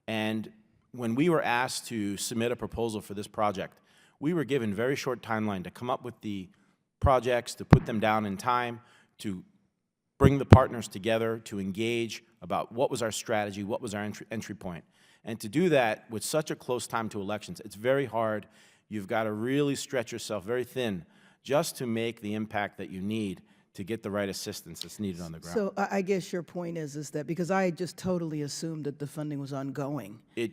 And when we were asked to submit a proposal for this project, we were given very short timeline to come up with the projects, to put them down in time, to bring the partners together, to engage about what was our strategy, what was our entry point. And to do that with such a close time to elections, it's very hard. You've got to really stretch yourself very thin just to make the impact that you need to get the right assistance that's needed on the ground. So I guess your point is that, because I just totally assumed that the funding was ongoing. It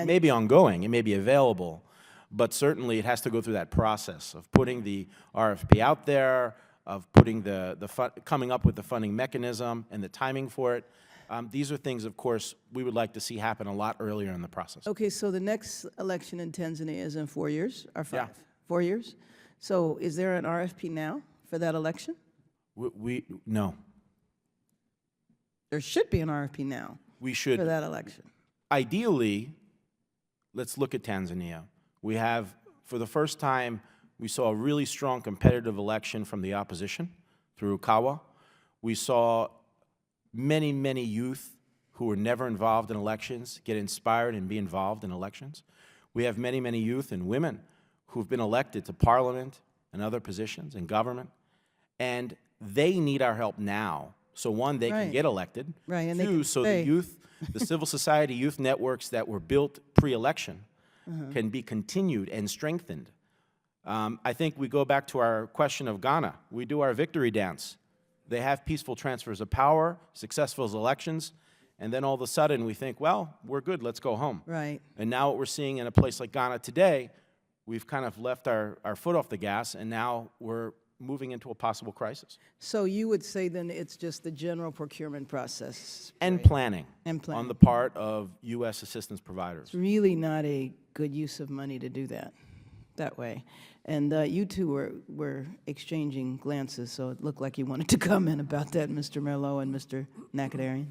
may be ongoing, it may be available, but certainly it has to go through that process of putting the RFP out there, of putting coming up with the funding mechanism and the timing for it. These are things, of course, we would like to see happen a lot earlier in the process. Okay, so the next election in Tanzania is in 4 years, or 5? Yeah. 4 years? So is there an RFP now for that election? No. There should be an RFP now We should. for that election. Ideally, let's look at Tanzania. We have, for the first time, we saw a really strong competitive election from the opposition through Kawa. We saw many, many youth who were never involved in elections get inspired and be involved in elections. We have many, many youth and women who've been elected to parliament and other positions in government. And they need our help now. So one, they can Right. get elected. Right, and they Two, can so stay. the youth, the civil society youth networks that were built pre-election can be continued and strengthened. I think we go back to our question of Ghana. We do our victory dance. They have peaceful transfers of power, successful elections, and then all of a sudden we think, well, we're good, let's go home. Right. And now what we're seeing in a place like Ghana today, we've kind of left our foot off the gas, and now we're moving into a possible crisis. So you would say then it's just the general procurement process? And right? planning. And planning. On the part of U.S. assistance providers. It's really not a good use of money to do that way. And you two were exchanging glances, so it looked like you wanted to comment about that, Mr. Merlot and Mr. Nakadarian.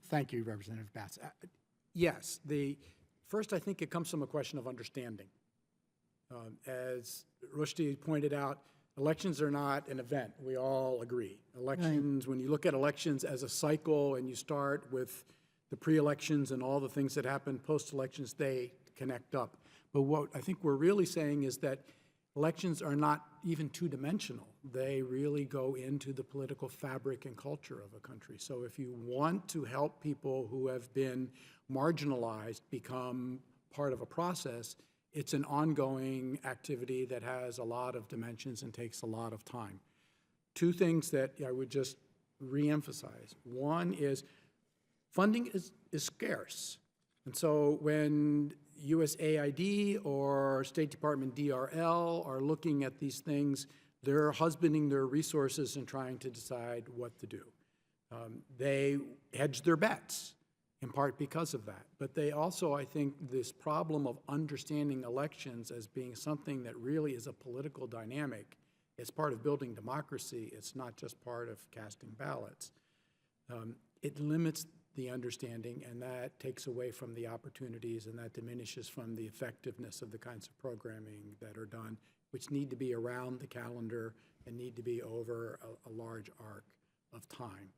Thank you, Representative Bass. Yes, first I think it comes from a question of understanding. As Rushdie pointed out, elections are not an event. We all agree. Elections, when you look at elections as a cycle and you start with the pre-elections and all the things that happen post-elections, they connect up. But what I think we're really saying is that elections are not even two-dimensional. They really go into the political fabric and culture of a country. So if you want to help people who have been marginalized become part of a process, it's an ongoing activity that has a lot of dimensions and takes a lot of time. Two things that I would just reemphasize. One is funding is scarce. And so when USAID or State Department DRL are looking at these things, they're husbanding their resources and trying to decide what to do. They hedge their bets, in part because of that. But they also, I think, this problem of understanding elections as being something that really is a political dynamic. It's part of building democracy. It's not just part of casting ballots. It limits the understanding, and that takes away from the opportunities, and that diminishes from the effectiveness of the kinds of programming that are done, which need to be around the calendar and need to be over a large arc of time.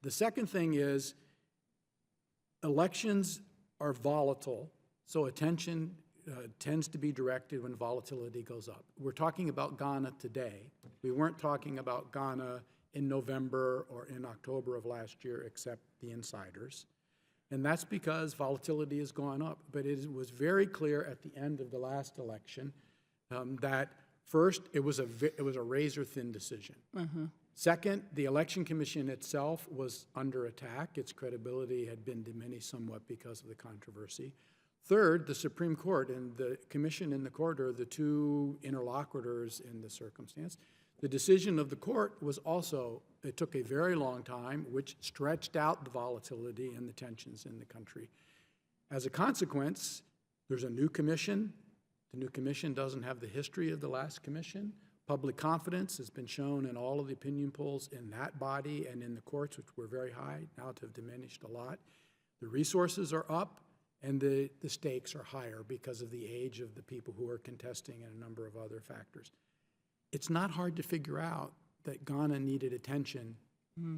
The second thing is elections are volatile, so attention tends to be directed when volatility goes up. We're talking about Ghana today. We weren't talking about Ghana in November or in October of last year, except the insiders. And that's because volatility has gone up. But it was very clear at the end of the last election that first, it was a razor-thin decision. Second, the Election Commission itself was under attack. Its credibility had been diminished somewhat because of the controversy. Third, the Supreme Court and the Commission and the Court are the two interlocutors in the circumstance. The decision of the court was also, it took a very long time, which stretched out the volatility and the tensions in the country. As a consequence, there's a new commission. The new commission doesn't have the history of the last commission. Public confidence has been shown in all of the opinion polls in that body and in the courts, which were very high, now to have diminished a lot. The resources are up, and the stakes are higher because of the age of the people who are contesting and a number of other factors. It's not hard to figure out that Ghana needed attention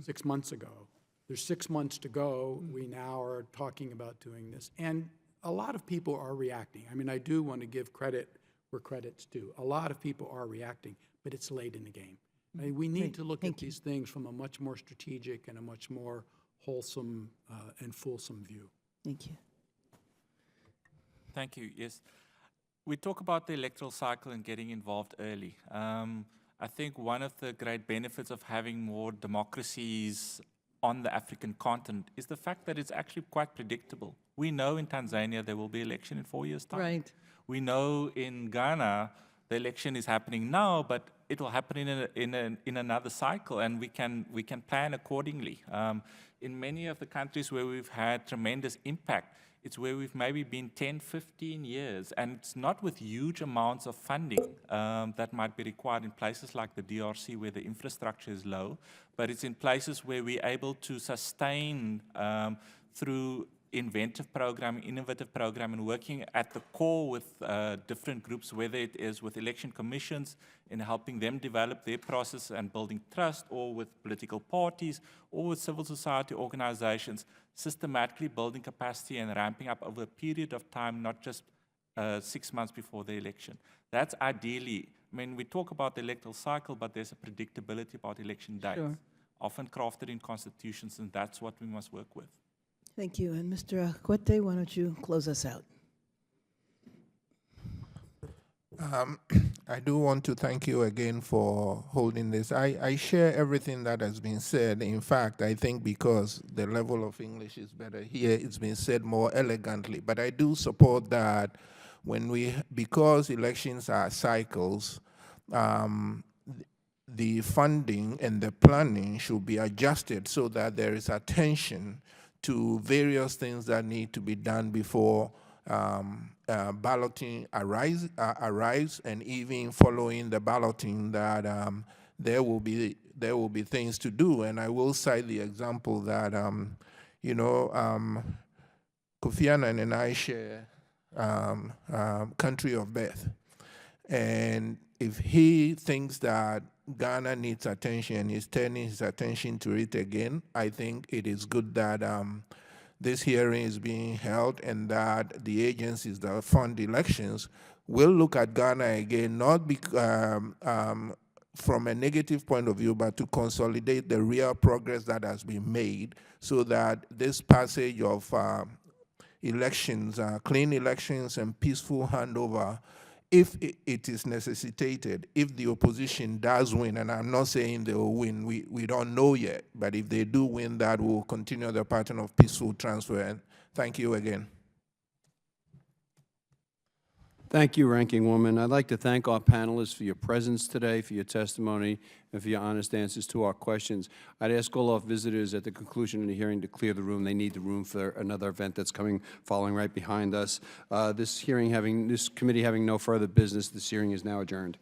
6 months ago. There's 6 months to go. We now are talking about doing this. And a lot of people are reacting. I mean, I do want to give credit where credit's due. A lot of people are reacting, but it's late in the game. I mean, we need to look at these things from a much more strategic and a much more wholesome and fulsome view. Thank you. Thank you. Yes. We talk about the electoral cycle and getting involved early. I think one of the great benefits of having more democracies on the African continent is the fact that it's actually quite predictable. We know in Tanzania there will be election in 4 years' time. Right. We know in Ghana the election is happening now, but it will happen in another cycle, and we can plan accordingly. In many of the countries where we've had tremendous impact, it's where we've maybe been 10, 15 years, and it's not with huge amounts of funding that might be required in places like the DRC where the infrastructure is low, but it's in places where we're able to sustain through inventive programming, innovative programming, working at the core with different groups, whether it is with election commissions in helping them develop their process and building trust, or with political parties, or with civil society organizations, systematically building capacity and ramping up over a period of time, not just 6 months before the election. That's ideally I mean, we talk about the electoral cycle, but there's a predictability about election dates, Sure. often crafted in constitutions, and that's what we must work with. Thank you. And Mr. Cuete, why don't you close us out? I do want to thank you again for holding this. I share everything that has been said. In fact, I think because the level of English is better here, it's been said more elegantly. But I do support that because elections are cycles, the funding and the planning should be adjusted so that there is attention to various things that need to be done before balloting arrives, and even following the balloting, that there will be things to do. And I will cite the example that Kofi Annan and I share country of birth, and if he thinks that Ghana needs attention, he's turning his attention to it again. I think it is good that this hearing is being held, and that the agencies that fund elections will look at Ghana again, not from a negative point of view, but to consolidate the real progress that has been made, so that this passage of elections, clean elections and peaceful handover, if it is necessitated, if the opposition does win, and I'm not saying they will win, we don't know yet, but if they do win, that will continue the pattern of peaceful transfer. And thank you again. Thank you, Ranking Woman. I'd like to thank our panelists for your presence today, for your testimony, and for your honest answers to our questions. I'd ask all our visitors at the conclusion of the hearing to clear the room. They need the room for another event that's following right behind us. This committee having no further business, this hearing is now adjourned.